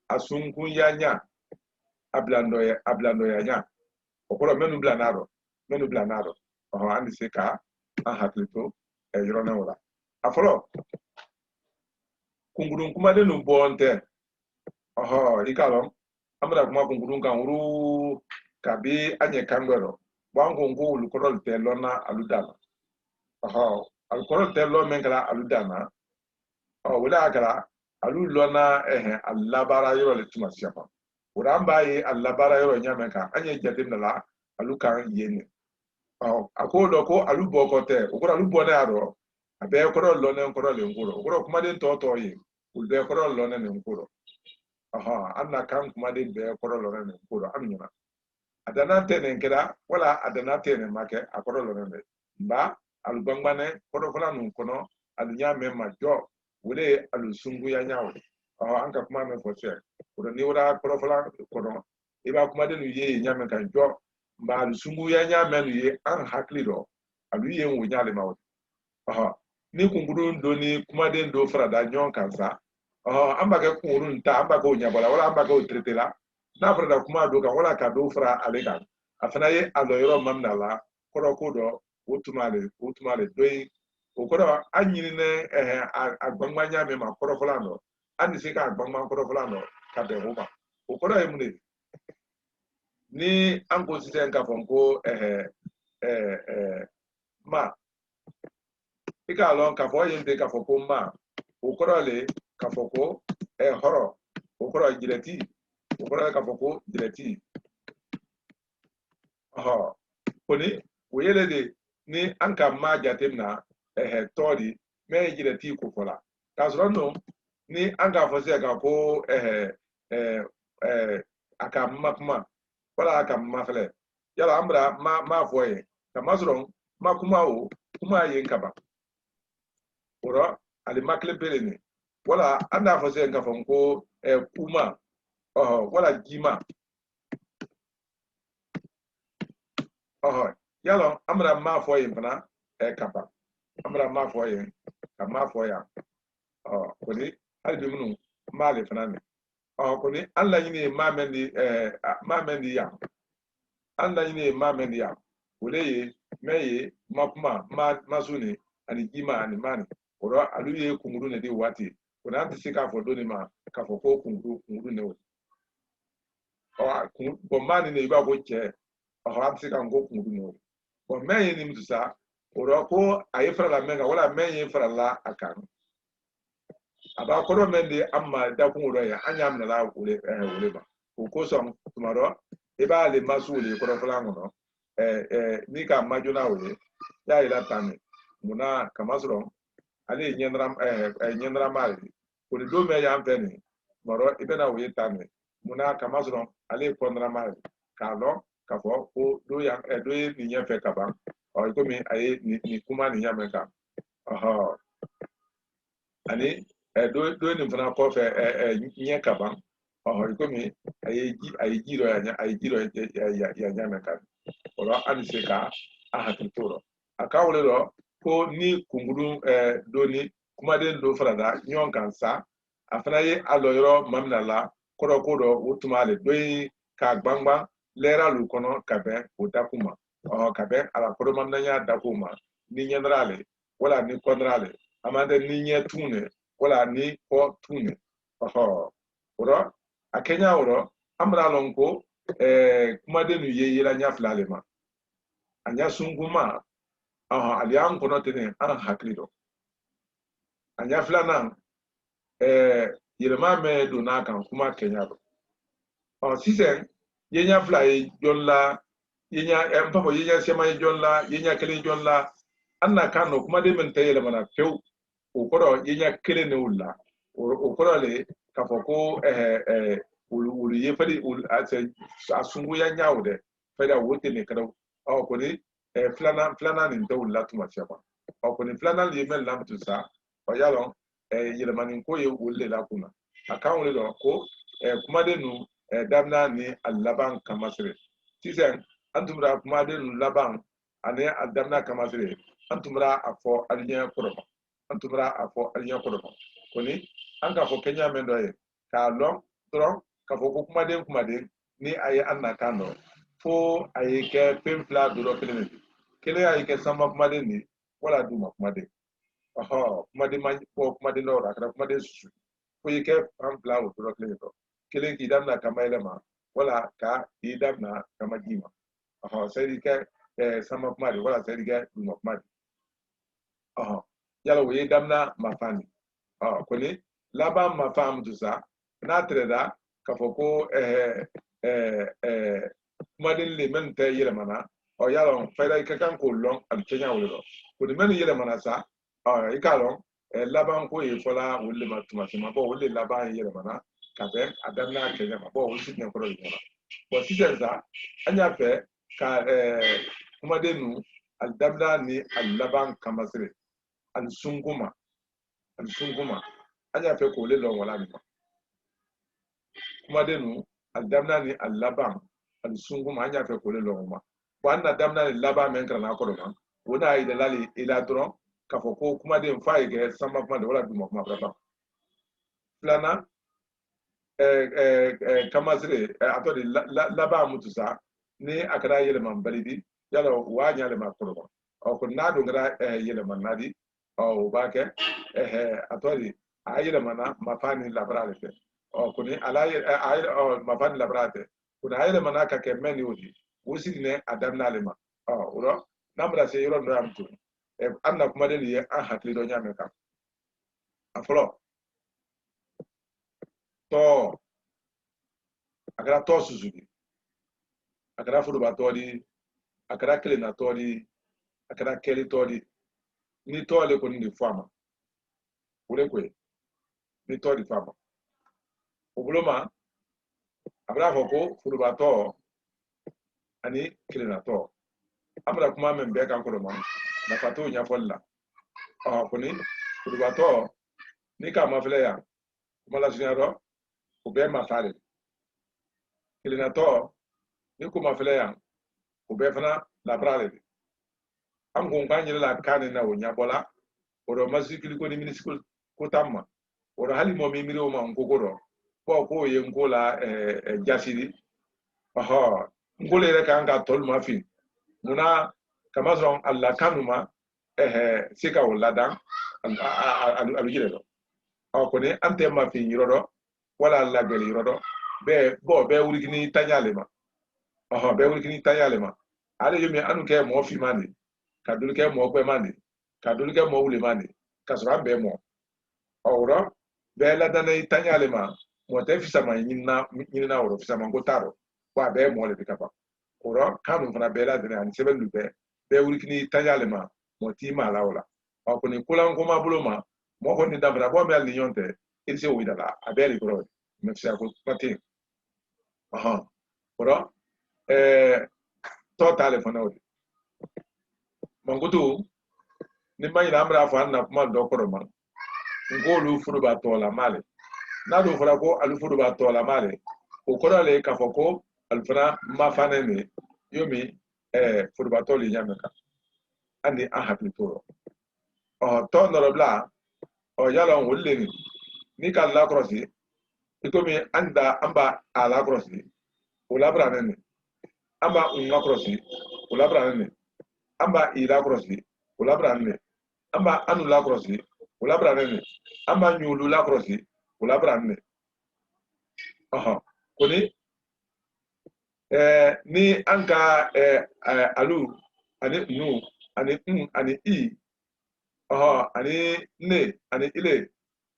asunkun ya nya ablando ya nya okoro menu blanaro andi se ka an haklito yoro na wala afolo kungurun kuma de no bonte ikalo amara kuma kungurun kan uru kabi anye kangwero wango ngo lukorol te lona aludana alkorol te lo menkala aludana wala akala alu lona alabara yoro le tuma siapa uramba ye alabara yoro nyameka anye jatim la alu kan yeni akodo ko alu bokote okoro alu bone aro abe okoro lona okoro le ngoro okoro kuma de toto ye ulbe okoro lona ne ngoro anna kan kuma de be okoro lona ne ngoro amnyana adana tene nkira wala adana tene make akoro lona ne mba alu bangbane kodo kola nun kono alu nyame majo wole alu sungu ya nyawo anka kuma me fose kodo ni wala kodo kola kono iba kuma de nu ye nyame kan jo mba alu sungu ya nyame nu ye an hakli do alu ye wo nyale mawo ni kunguru ndo ni kuma de ndo frada nyon kansa amba ke kunguru nta amba ko nyabola wala amba ko tretela na frada kuma do ka wala ka do fra alega afana ye aloyro mamna la kodo kodo utumale doyi okoro anyini ne agbangba nyame ma kodo fulano ani se ka agbangba kodo fulano ka be huma okoro e mune ni anko sisen ka fonko ma ika lon ka fo yende ka foko ma okoro le ka foko horo okoro jireti okoro ka foko jireti koni woyele de ni anka ma jatem na tori me jireti ko fola kasro no ni anka fo se ka ko aka makuma wala aka mafle yala ambra ma foye kamasro makuma o kuma yen kaba ora ali makle peleni wala anda fo se ka fo ko kuma wala jima yalo amra ma fo yen pana kaba amra ma fo yen kama fo ya koni hali bi munu male fana ne koni alla yini ma mendi ya alla yini ma mendi ya wole meye makuma masuni ani jima ani mani oro aluye kunguru ne di wati kona anti sika fo doni ma ka fo ko kunguru ne woti bo mani ne iba ko che anti sika ngo kunguru ne woti bo meye ni mtusa oro ko ayefra la menga wala meye fra la akan aba koro mende amma da kun ro ya anyam na la wole ba ko so tumaro iba le masuli koro fla ngono ni ka majuna wole ya ila tani muna kamasro ali nyendra mali ko do me ya amfeni maro ibena wole tani muna kamasro ali kondra mali kalo kafo ko do ya do ni nyefe kaba ko mi aye ni kuma ni nyameka ani do ni fana ko fe nye kaba ko mi aye jiro ya nyameka oro ani se ka hakitoro akawle ro ko ni kunguru do ni kuma de do frada nyon kansa afana ye aloyro mamnala koro utumale doyi ka gbangba lera lu kono kabe utakuma kabe ala koro mamnanya dakuma ni nyendrale wala ni kondrale amande ni nyetune wala ni ko tune oro akenya oro amra lonko kuma de nu ye yela nya flale ma anya sunguma alian kono tene an haklido anya flana yelema me do na kan kuma kenya do sisen yenya fly jonla yenya empapa yenya sema jonla yenya kele jonla anna kano kuma de men tayele mana few o koro yenya kele ne ulla o koro le kafoko ulu ye fadi ul asungu ya nyawde fada wote ne kada ko ni flana ni to ulla tuma chapa ko ni flana li men lam tu sa o yalon yelemanin ko ye ulle la kuna akawle do ko kuma de nu damna ni allaban kamasre tisen antumra kuma de nu laban ane adamna kamasre antumra afo alnya koroma antumra afo alnya koroma koni an ka fo kenya men do ye ka long tron ka fo ko kumaden ni aye anna kando fo aye ke pempla duro kele aye ke sama kumaden ni wala duma kumaden kumaden man ko kumaden do ra kumaden susu fo ye ke pempla duro kele ki damna kama ma wala ka i damna kama jima sai ke sama kumaden wala sai ke duma kumaden yala wo ye damna mafani koni laban mafam tusa na treda ka fo ko kumaden le men te yɛlɛmana yala fayda ka kan ko lɔn ali kenya wolo lɔ koni men yɛlɛmana sa i k'a lɔn laban ko ye fɔla olu le ma tuma caman olu le laban ye yɛlɛmana ka bɛn a daminɛ a kenya ma olu si tɛ kɔrɔ ɲɔgɔn na sisan sa an y'a fɛ ka kumaden nu ali daminɛ ni ali laban kamasire ani sunkuma an y'a fɛ k'ole lɔn wala min ma kumaden nu ali daminɛ ni ali laban ani sunkuma an y'a fɛ k'ole lɔn o ma an na daminɛ ni laban min kana n'a kɔrɔ ma o n'a yirala i la dɔrɔn k'a fɔ ko kumaden f'a ye kɛ sanba kuma de wala duma kuma fɛ ban filanan kamasire a tɔ de laban mutu sa ni a kɛra yɛlɛma balidi yala o b'a ɲɛlɛma kɔrɔ ma ko n'a dun kɛra yɛlɛma nadi o b'a kɛ a tɔ de a yɛlɛmana mafa ni labara de fɛ ko ni mafa ni labara tɛ ko a yɛlɛmana ka kɛ mɛn ni o di o sigi ne a daminɛ ale ma o la n'a bɛna se yɔrɔ dɔ y'an to an na kumaden de ye an hakili dɔ ɲa mɛn kan a fɔlɔ tɔ a kɛra tɔ susu di a kɛra forobatɔ di a kɛra kelennatɔ di a kɛra kɛlitɔ di ni tɔ le kɔni de fɔ a ma o de ko ye ni tɔ de fɔ a ma o bolo ma a bɛna fɔ ko forobatɔ ani kelennatɔ an bɛna kuma min bɛɛ kan kɔrɔ ma nafa t'o ɲɛfɔli la kɔni forobatɔ ni k'a mafilɛ yan kuma lasurunya dɔ o bɛɛ mafa de kelennatɔ ni ko mafilɛ yan o bɛɛ fana labara de an ko k'an yɛrɛ la kan ni na o ɲɛbɔla o dɔ masikili ko ni minisiri ko tan ma o dɔ hali mɔ min miiri o ma n ko ko dɔ k'o ye n ko la jasiri n ko le yɛrɛ kan ka tɔlu ma fin munna kamasɔrɔ a lakanu ma se ka o ladan a bɛ yɛrɛ dɔn kɔni an tɛ ma fin yɔrɔ dɔ wala labɛnni yɔrɔ dɔ bɛɛ wurikini taɲale ma bɛɛ wurikini taɲale ma ale ye min anu kɛ mɔgɔ finman de ka doli kɛ mɔgɔ gbɛman de ka doli kɛ mɔgɔ wuleman de ka sɔrɔ an bɛɛ mɔ o bɛɛ ladanne taɲale ma mɔgɔ tɛ fisama ɲinina o fisama ko t'a rɔ ko a bɛɛ mɔgɔ de bɛ ka ban o kanu fana bɛɛ ladɛnɛ ani sɛbɛnni bɛɛ wurikini taɲale ma mɔgɔ t'i ma la o la kɔni kolankoma bolo ma mɔgɔ kɔni danfara bɔ bɛ hali ni ɲɔgɔn tɛ i tɛ se o yira la a bɛɛ de kɔrɔ mɛ fisaya ko kuma tɛ yen o tɔ t'ale fana o de mankutu ni ma ɲina an bɛna fɔ an na kuma dɔ kɔrɔ ma n ko olu furu b'a tɔ la m'ale n'a dun fɔra ko alu furu b'a tɔ la m'ale o kɔrɔ le k'a fɔ ko alu fana ma fanen de yo min furubatɔ le ɲamɛ kan hali ni an hakili t'o rɔ tɔ nɔrɔbila yala olu le ni ka lakɔrɔsi i komi an b'a a lakɔrɔsi o labiranen de an b'a un lakɔrɔsi o labiranen de an b'a i lakɔrɔsi o labiranen de an b'a anu lakɔrɔsi o labiranen de an b'a ɲulu lakɔrɔsi o labiranen de koni ni an ka alu ani nu ani ani i ani ne ani ile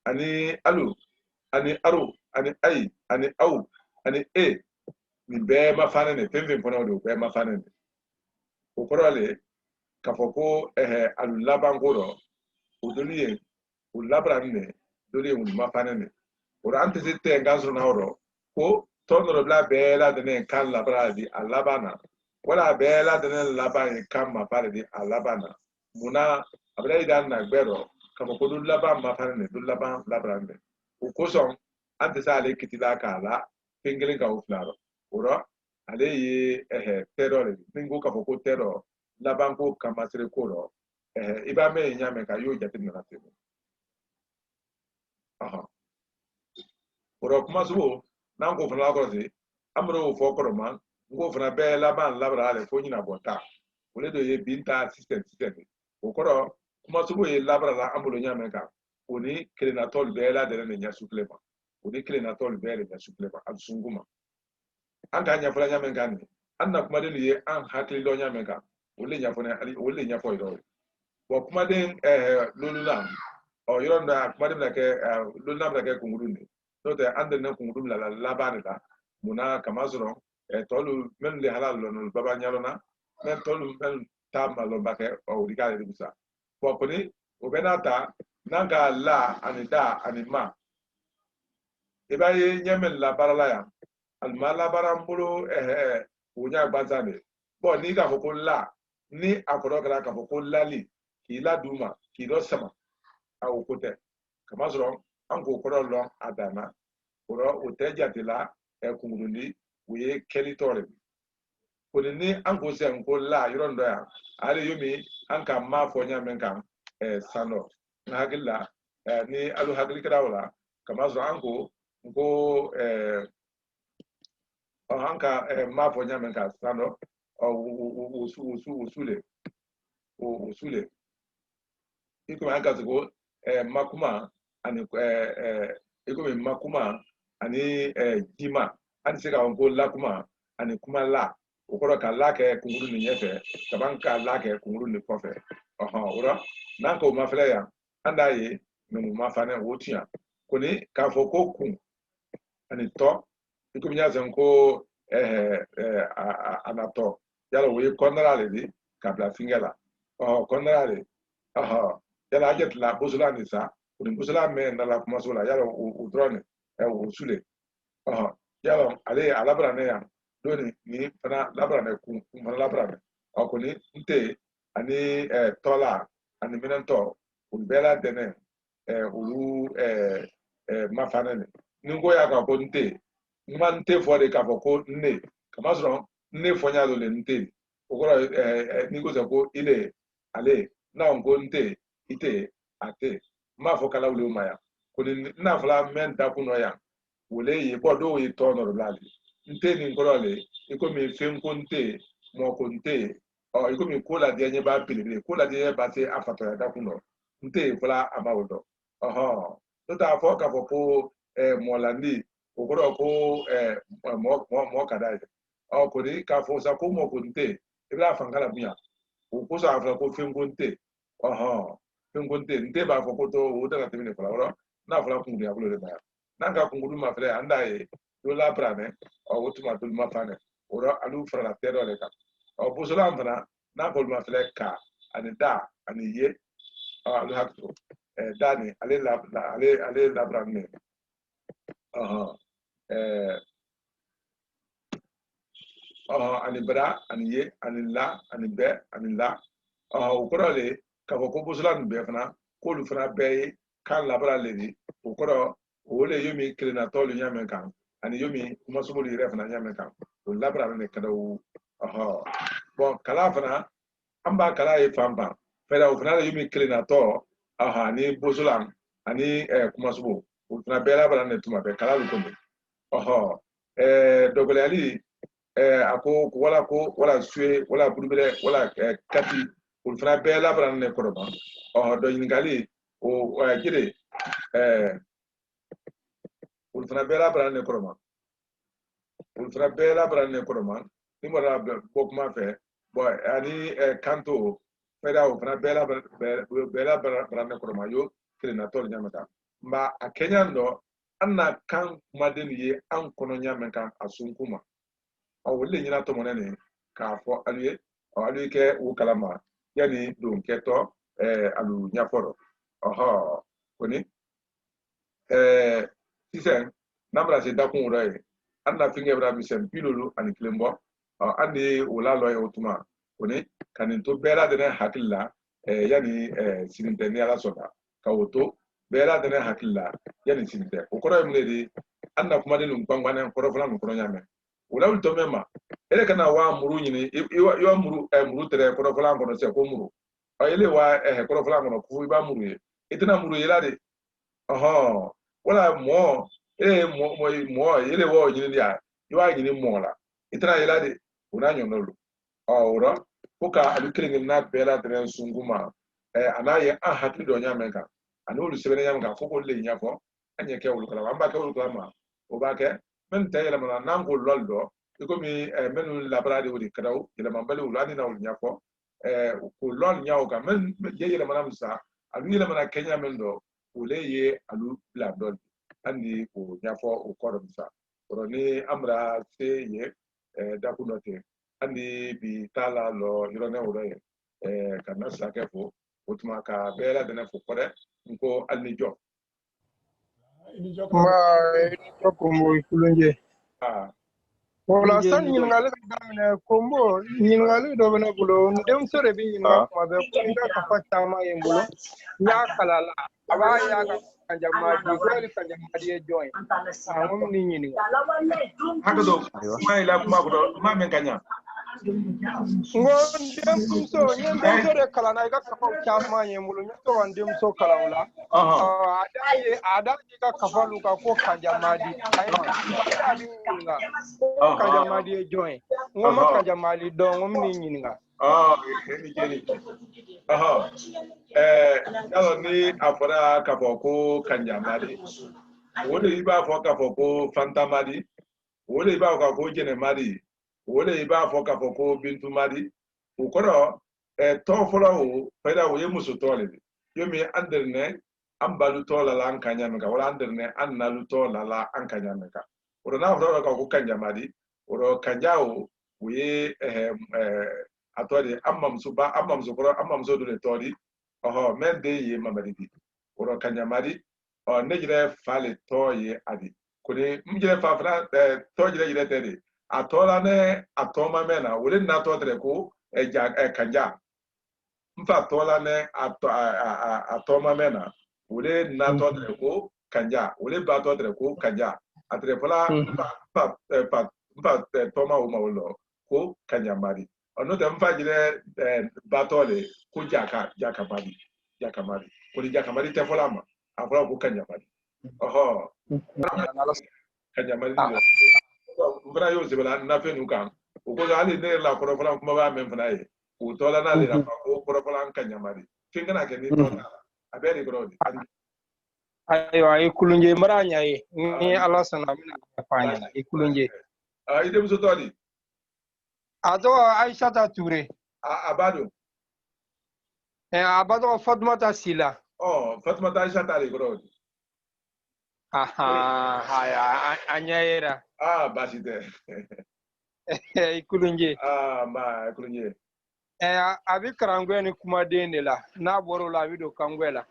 ani alu ani aru ani ai ani au ani nin bɛɛ ma fanen de fɛn fɛn fana de o bɛɛ ma fanen de o kɔrɔ le k'a fɔ ko alu laban ko dɔ o doli ye o labaranin de doli ye wuli ma fanen de o an tɛ se tɛ gan sɔrɔ n'aw rɔ ko tɔ nɔrɔbila bɛɛ ladɛnɛ kan labara di a laban na wala a bɛɛ ladɛnɛ laban ye kan mafa de di a laban na munna a bɛ yira na gbɛ dɔ k'a fɔ ko doli laban ma fanen de doli laban labaranin de o kosɔn an tɛ se ale kitila k'a la fɛn kelen kan o fila rɔ o rɔ ale ye tɛrɔ de ni ko k'a fɔ ko tɛrɔ laban ko kamasire ko rɔ i b'a mɛn ɲa mɛn ka y'o jateminɛ ten oro kuma subo nan ko fana ko se amro fo ko man ngo fana be laban labra ale fo nyina bota ole do ye binta assistant o ko kuma subo ye labra la amro nyame ka oni krenator be la de ne nya supplément oni krenator be le nya supplément al sunguma an ka nya fala nyame kan an na kuma de ye an hakli do nyame ka ole nya fo ne ali ole nya fo do bo kuma de lolula o yoronda kuma de la ke lolula la ke kungurundi no te ande na kungurum la labane la muna kamazoro tolu men le halal no baba nyalona men tolu men tama lo bake o dikale de bisa bo koni o benata nanga la anida anima e baye nyemen la barala ya almala barambulu unya gbazane bo ni ka foko la ni akoro kala ka foko lali ki la duma ki do sama a okote kamazoro an ko koro lo adana oro oteja la kungurundi uye kelitore koni ni an ko se an ko la yondo ya ale yumi an ka ma fo nya men kan sano ngagilla ni alu hagli krawla kamazoro an ko hanka ma fo nya men kan sano o usule iko hanka zugo makuma ani iko me makuma ani jima ani se ka ko la kuma ani kuma la o koro ka la ke kunguru ni nyefe kaban ka la ke kunguru ni kofe ora nan ko ma fele ya anda ye me ma fa ne wotia koni ka fo ko kun ani to iko nya zen ko anato yala we konrale di ka bla fingela konrale yala ajet la bosula ni sa koni bosula me na la kuma sola yala o drone o sule yalo ale alabra ne ya doni ni fana labra ne kun fana labra ne akoni nte ani tola ani minento ulbela dene ulu mafana ne ningo ya ka ko nte ngman nte fo de ka ko nne kama so nne fo nya lo le nte okoro ningo se ko ile ale na ngo nte ite ate ma fo kala ulu maya koni na fala men da kuno ya wole yi bodo yi tono lali nte ni ngolole iko mi fem konte mo konte iko mi kola de nye ba pilibile kola de ba se afato ya da kuno nte fula abawodo to ta fo ka fo ko molandi okoro ko mo kada ko ri ka fo sa ko mo konte ibla fangala buya ko so afra ko fem konte fem konte nte ba fo ko to o da ka temine fula oro na fula kungu ya bulo de ba nanga kunguru ma fere anda ye do la brane o wotuma do ma fane oro alu fra la terre le ka o bosula amfana na ko ma fere ka ani da ani ye alu hakto dani ale la brane ani bra ani ye ani la ani be ani la o koro le ka ko bosula nbe fana ko lu fana be kan la bra le ni o koro ole yomi krenator nyame kan ani yomi kuma subuli ref na nyame kan o labra ne kada o bon kala fana amba kala e famba fera o fana yomi krenator ni bosulan ani kuma subu o fana bela bala ne tuma be kala lu kondo dogole ali ako wala sué wala burbere wala kati o fana bela bala ne koroba do yingali o jide ulfana bela brane koroma ulfana bela brane koroma ni mo la bok ma fe boy ani kanto feda ulfana bela brane koroma yo krenator nyamata ma akenya ndo anna kan madeni ye an kono nyamaka asunkuma o wole nyina to monene ka fo ali ke u kalama yani don keto alu nyaforo koni sisen namra se dakun rai anna finge bra misem pilolu ani klembo andi wala loy otuma koni kanin to bela de hakilla yani sininte ni ala soda kawoto bela de hakilla yani sininte o koro emle di anna kuma de lum kwangwane koro fula mu koro nyame wala ul to mema ele kana wa muru nyini yo muru tere koro fula ngono se ko muru ele wa koro fula ngono ku ba muru ye itina muru yela de wala mo mo yele wo nyini dia yo nyini mo la itra yela de una nyonolo ora kuka alukele na bela dren sunguma anaye a hatu do nya menka anu lu sebene nya menka foko le nya ko anye ke wulu kala amba ke wulu kala ma o ba ke men tayela mana nango loldo iko mi menu labrade wudi kadaw yele mambale wulu ani na wulu nya ko ko lol nya o ka men yele mana musa alu yele mana kenya men do wule ye alu bla dol andi ko nya fo o ko musa oro ni amra se ye dakunote andi bi tala lo yirone wuro ye kana sake fo utuma ka bela dana fo kore nko alnijo ma ko kombo kulunje wala san nyingal ga damne kombo nyingal do bana bulo ndem sore bi nyingal ma be ko nga ka fatta ma yembulo nya kalala aba ya ka kanjama di ko kanjama di join amum ni nyini haka do ma ila kuma ko ma men kanya ngon dem so nyen dem so de kala na ga ka fa ma yembulo nya to wan dem so kala wala ada ka kafalu ka ko kanjamadi ay ma kanjamadi join ngoma kanjamadi do ngom ni nyinga ni jeni yalo ni afora ka ko kanjamadi wole iba fo ka ko fantamadi wole iba ka ko jenemadi wole iba fo ka ko bintumadi ukoro to folo o peda o yemuso tole yomi anderne ambalu tola la ankanya meka wala anderne annalu tola la ankanya meka oro na fro ka ko kanja madi oro kanjao we atodi amamsu koro amamsu do le todi mende ye mamadi bi oro kanja madi o nejire fale toye adi kuni mjire fa fra tojire jire tedi atola ne atoma mena wole na todre ko kanja mfa tola ne atoma mena wole na todre ko kanja wole ba todre ko kanja atre fala mfa toma o mawlo ko kanja mari ono de mfa jire ba tole ko jaka mari ko jaka mari te fala ma afala ko kanja mari kanja mari mbra yo zebala na fe nuka ko ali ne la ko fala kuma ba men fana ye o tola na le la ko ko fala kanja mari fingana ke ni tola aberi grodi aywa ikulunje maranya ye ni Allah sana mina fanya ikulunje ide muso toli azo Aisha ta Touré abado abado Fatmata Sila Fatmata Aisha ta le grodi haya anyaira basite ikulunje ma ikulunje abi karangwe ni kuma dende la na boro la video kangwela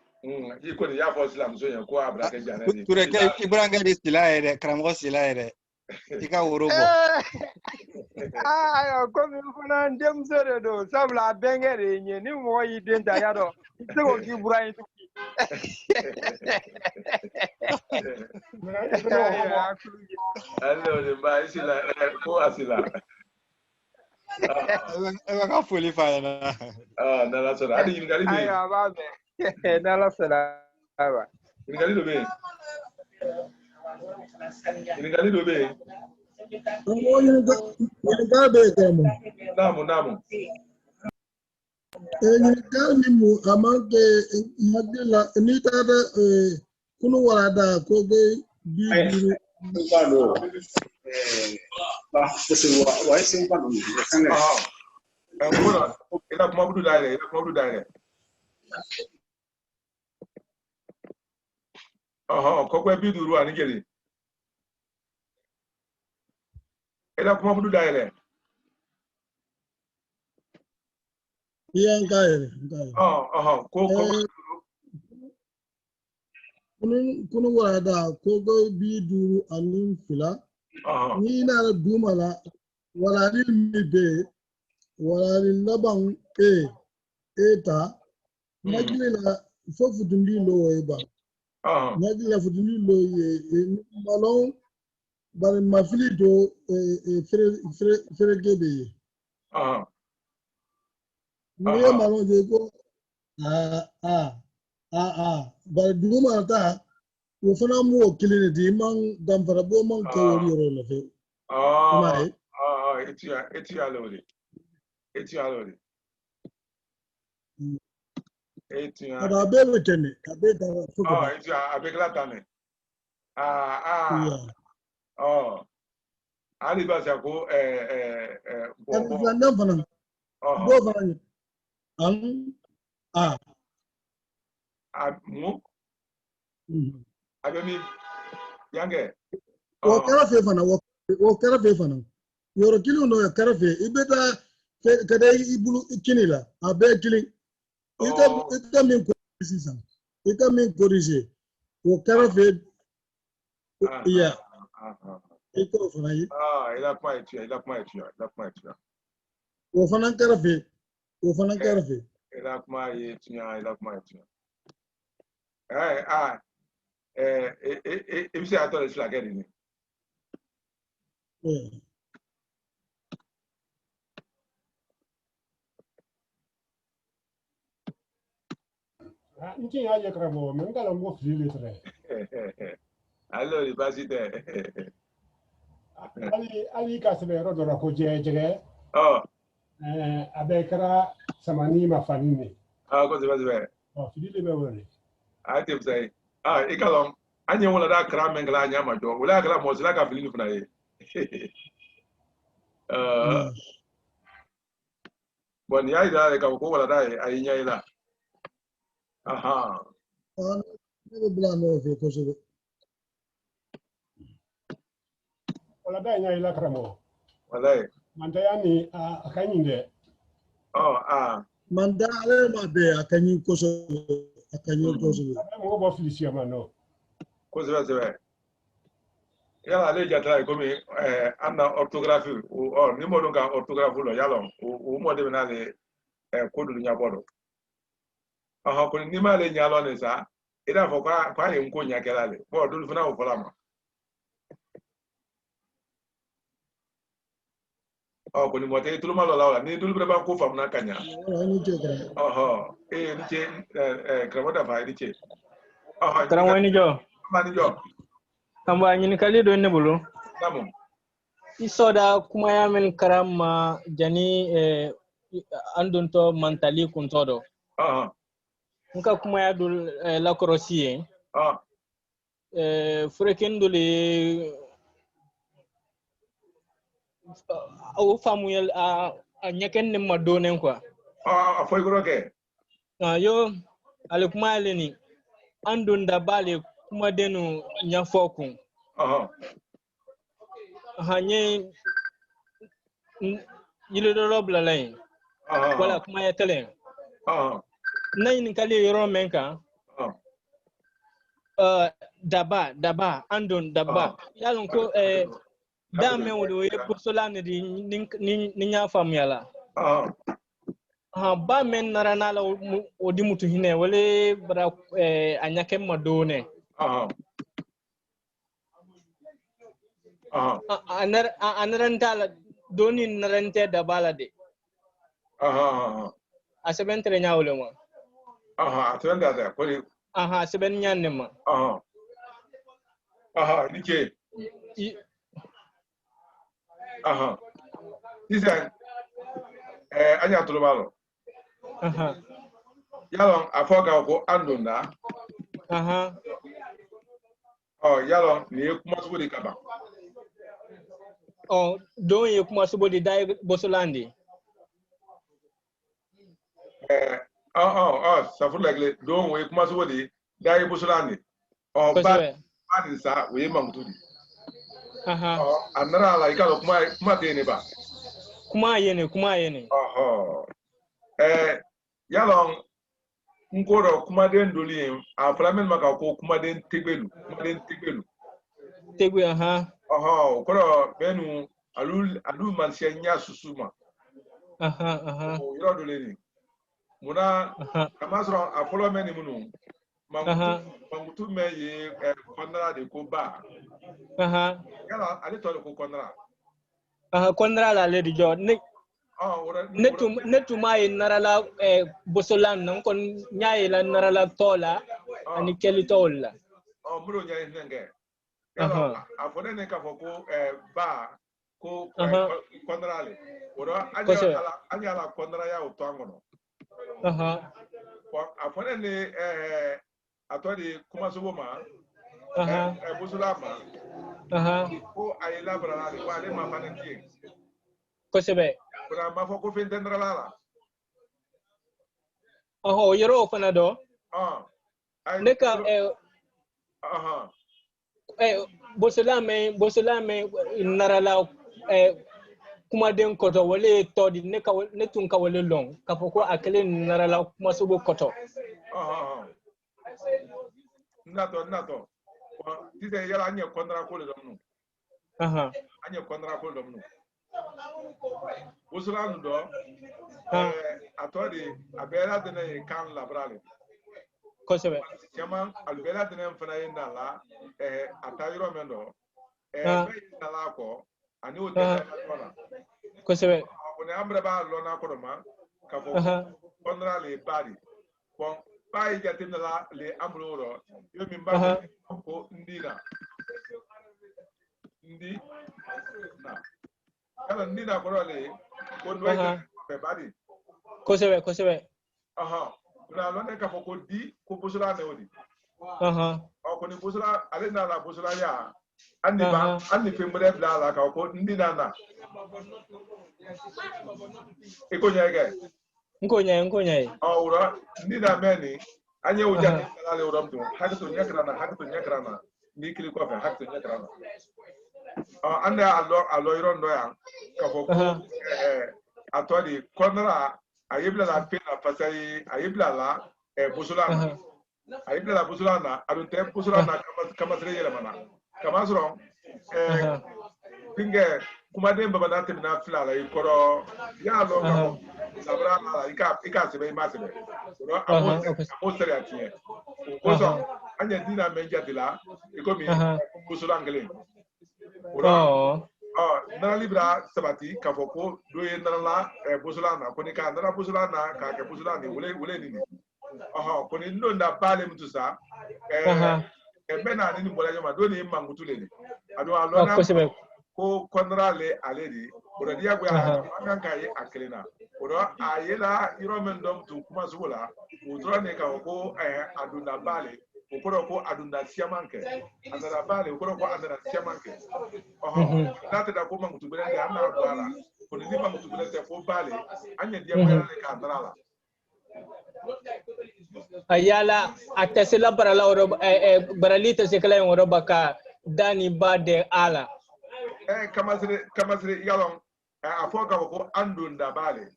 iko ni ya fo islam so yan ko abra ke jana ni Touré ke ibranga di sila ere karamgo sila ere ika urubo ayo komi fana ndem sere do sabla bengere nye ni mo yi denda ya do sego ki burai tu allo de ba isila ko asila ka foli fa na na la sora adi ngali be ayo ba be na la sora ba ngali do be ngali do be namu ni mu amanke magila ni tada kunu warada ko ge bibiru ba sese wa ese mpa no sanga mbona ila kuma budu dare ko ko biduru ani gele ila kuma budu dare yan gaire ko kunu warada ko ge bibiru anin fila ni na dumala wala ni be wala ni laban eta magila fofu dundi lo eba magila fofu dundi lo ye malon bar mafili do fere gebe ni malon de ko bar duma ta wo fana mo kilini di man damfara bo man kawori yoro la fe eti alori ada be tene abe da fuko eti abegla tane ali basa ko bo fana bo fana mu abemi yange wo karafe fana wo karafe fana yoro kilo no karafe ibeta kada ibulu kinila abe kili ita min ko sisan ita min corriger wo karafe ya ito fana yi il a pas été wo fana karafe il a pas été et puis attends le slacker ni Nchi aje krabo mengala ngo fili tre. Allora il basite. Ali kasbe rodo ra ko jege. Abekra samani mafanini. Cosa va bene? Fili be wori. Ate sai. Ikalom anye wala da kra mengala anya ma do. Wala kala mo sila ka fili ni funa ye. Bon ya ida ka ko wala da ai nya ila. Aha. Ne blano fe ko so. Wala da nya ila kramo. Wala. Manda yani akanyinde. Manda ale ma be akanyi ko so Mo bo filicia mano. Cosa va bene? Yala le jatra ko mi anna orthography o ni mo ka orthography lo yalo o mo de na le ko du nya bodo. Aha ko ni ma le nya lo ne sa ida fo kwa ye nko nya kala le bo du funa o fola ma. Ko ni mo te tulu ma lo la ni dulu ba ko fam na kanya. Ni je kra. Ni je kramota fa ni je. Karamwani jo. Mani jo. Kamba nyini kali do ne bulu. Namu. Isoda kuma ya men karama jani andun to mantali kuntodo. Nka kuma ya dul la korosie. Freken duli au famuel a nyaken ne madonen kwa. Foi groke. Yo ale kuma ale ni andun da bale kuma denu nyafoku. Hanye yile do robla lay. Wala kuma ya tele. Nayin kali yoro menka. Daba andun daba. Yalon ko dame wodo ye bursolane di ni nya famyala. Ba men narana la odi mutu hine wale bara anyake madone. Anaranta la doni narante dabala de. Aseben tere nyawle mo. Aseben da ko ni. Aseben nyanne ma. Nike. Listen. Anya tulumalo. Yalon afoga ko andunda. Yalon ni kuma subo di kaba. Don ye kuma subo di dai bosolandi. Safu like don we kuma subo di dai bosolandi. Ba di sa we mangutudi. Anara la ikalo kuma tene ba. Kuma yene. Yalong nkoro kuma den doli a flamen maka ko kuma den tegbelu. Tegbe koro benu alu mansia nya susuma. Yoro dole ni. Muna kamasro a follow meni munu. Mangutu me ye kondra de ko ba. Yala ali tole ko kondra. Kondra la le di jo netu mai narala bosolan non kon nyaay la narala tola ani keli tola o muro nya nenge afone ne ka foko ba ko kondrale oro anya la kondra ya utangono afone ne atodi kuma suboma busulama ko ayela brale ko ale ma fanentie ko sebe kuna ma foko fintendra la yoro fana do neka bosolame narala kuma den koto wale todi ne tun ka wale long ka foko akele narala kuma subo koto nato dice yala anye kontra ko le domnu anye kontra ko le domnu bosola ndo atodi abela de kan labrale ko sebe chama albela de fana yenda la atayro mendo la ko ani o tena la ko sebe ne ambre ba lo na ko ma ka fo kontra le bari bon pai ja tena la le ambroro yo mi ba ko ndina na kala ndina ko le ko do be bari ko sebe na lo ne ka fo ko di ko busula ne odi ko ni busula ale na la busula ya andi ba andi fimbre bla la ka ko ndina na iko nyege nkonya ora ndina meni anye uja la le ora mtu hakto nyakra na ni kili ko fa hakto nyakra na anda alo iro ndo ya ka fo ko atodi konra ayibla la pena pasai ayibla la busulana ayibla la busulana adunte busulana kama sireyela mana kama suro pinge kuma dem baba na temina fila la ikoro ya lo ka sabra la ika sebe ma sebe ro amo sere atie ko so anya dina menja dila ikomi busulangele ro na libra sabati ka foko do ye nala busulana ko ni ka nala busulana ka ke busulana wole ni ko ni ndo nda bale mtusa bena ni mbola nyama do ni mangutule ni ado alona ko konrale aledi oro dia go ya kan kai aklina oro ayela iro men dom tu kuma zula udro ne ka ko aduna bale ukoro ko adunda siamanke andara bale ukoro ko andara siamanke date da ko mangutu bele da na bala ko ni mangutu bele te ko bale anya dia ko ya ka andara ayala atasela barala oro baralita sekala oro baka dani bade ala kamasire yalon afoka ko andunda bale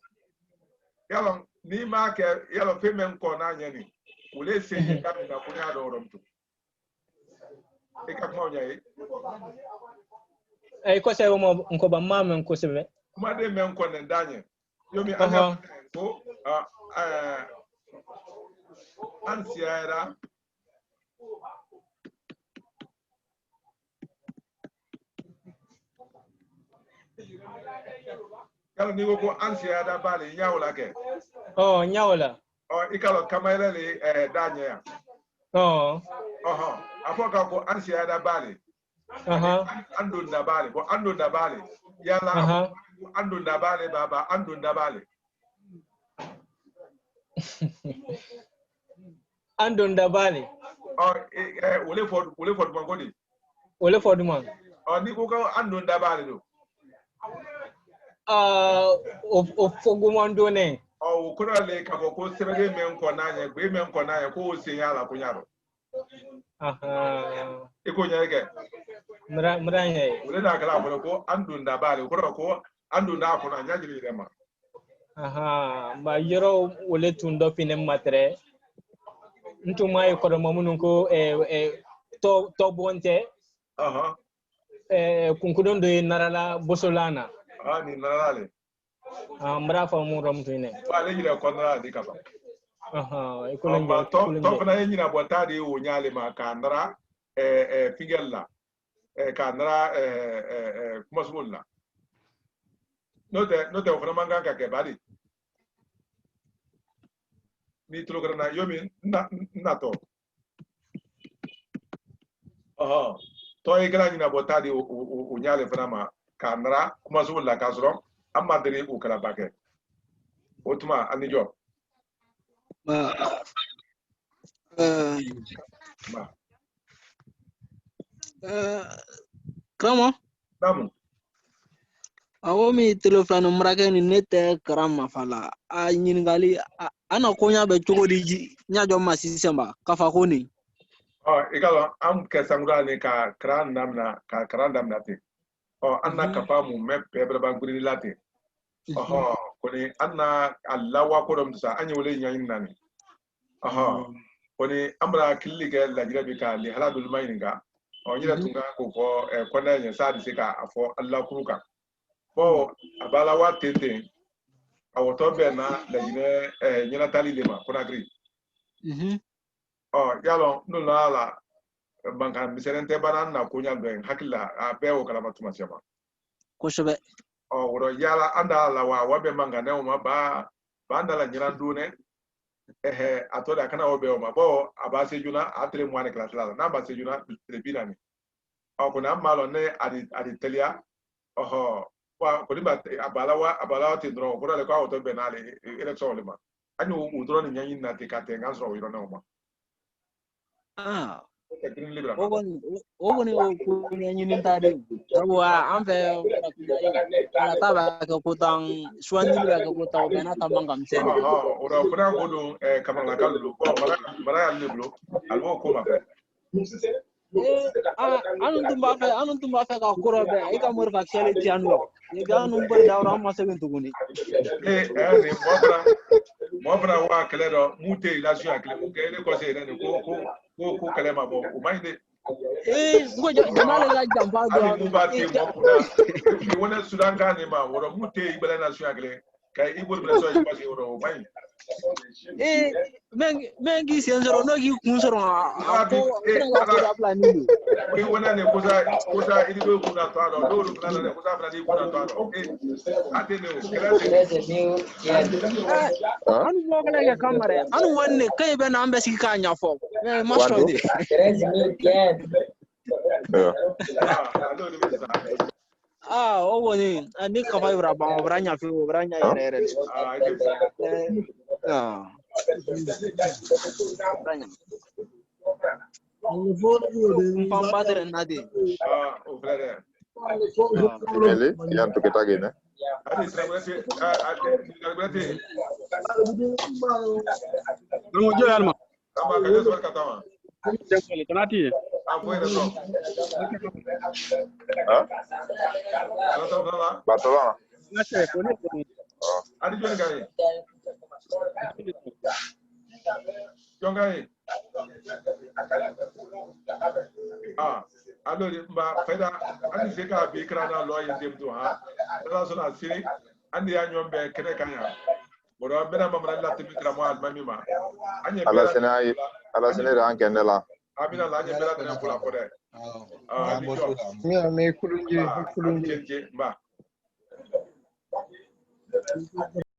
yalon ni ma ke yalon femen ko na nyani ule seye da na kunya do romtu e ka mo nyai ko se mo nko ba mamen ko sebe kuma de men ko ne danye yomi anya ko ansiara kala ni ko ansiara bale nyawla ke nyawla ikalo kamayele danye ya afoka ko ansiara bale andunda bale ko andunda bale yala andunda bale baba andunda bale andunda bale wole for mangodi wole for dum ni ko andunda bale do o fogumando ne ko le ka ko sebede men ko nanye gbe men ko nanye ko o se yala ko nyaro iko nyege mra nye wole na kala ko andunda bale ko andunda ko na nyajiri rema ba yoro wole tundo fine matre ntuma e ko mamunun ko to bonte kunkudon do narala bosolana ni narale mra fa mu rom tine wale jira ko narala di kaba ikulunje to fana yina bonta de o nyale ma kandra figella kandra kuma sulla no te ofana manga ka ke bali ni tulogana yomi na to to e kala nyina botadi o nyale fana kanra kuma so la kasro amadri o kala bake otuma anijo Kramo namu awo mi telefone mrake ni nete karama fala a nyingali ana konya be chogodi nyajo masisemba kafa koni igalo am kesangura ni ka krandamna te anna kapamu meppe braba nguri late koni anna allawa ko dum sa anyi wole nyayin nani koni amra killige la jirabi ka li haladul mayinga nyira tunga ko kona nya sa disika afo allah kuruka bo abala wa tete awoto be na la jine nyina tali lema kona gri yalo no la banka miserente banan na kunya ben hakilla be o kala matuma sema ko shobe woro yala anda la wa be manga ne o ma ba anda la nyina dune atoda kana o be o ma bo abase juna atre mo ane class la na ba se juna trebina ni ko na malo ne adi telia wa ko liba abala te dro ko le ko to be na le election le ma anyu udro ni nyanyin na te ka te nganso o yoro na o ma ogoni okunya nyini tadi wa amfe ala taba ka kutang swani ba ka kutang bena tamanga mseni ora kuna godo kamanga kallo ko mara ya leblo albo ko ma fe anun tumba fe ka korobe ay ka mor fa xele ti anlo e ga num ber dawra ma se bentu guni ni mo bra wa klero mute la su akle ko ke ko se ne ko kale ma bo o mainde ngo jamale la jamba do mbati mo kuna fi wona sudan ka ni ma woro mute ibele na su akle kay ibul bla so e pasi woro o mainde mengi sienzoro no gi kunsoro ko ko plan ni we wona ne koza idido kuna tano do kuna ne koza bra ni kuna tano atene o anu mo kala ya kamera anu wanne kay be na ambe sika nya fo macho ndi o woni ani ka fay bra ba bra nya fi bra nya yere padre nadi Ele yang tu kita gini. Ngojo alma. Ama kaje suara katawa. Temple tonati. Barcelona. Nase kone. Adi jual kali. Jongai. Alo mba faida ani seka bi krana lo yin dem to ha. Dala so na siri andi ya nyombe kene kanya. Boro bena mamra la timi kramo al mamima. Anye ala sene ran kenela. Amina la anye bela tena kula kode. Me kulunje mba.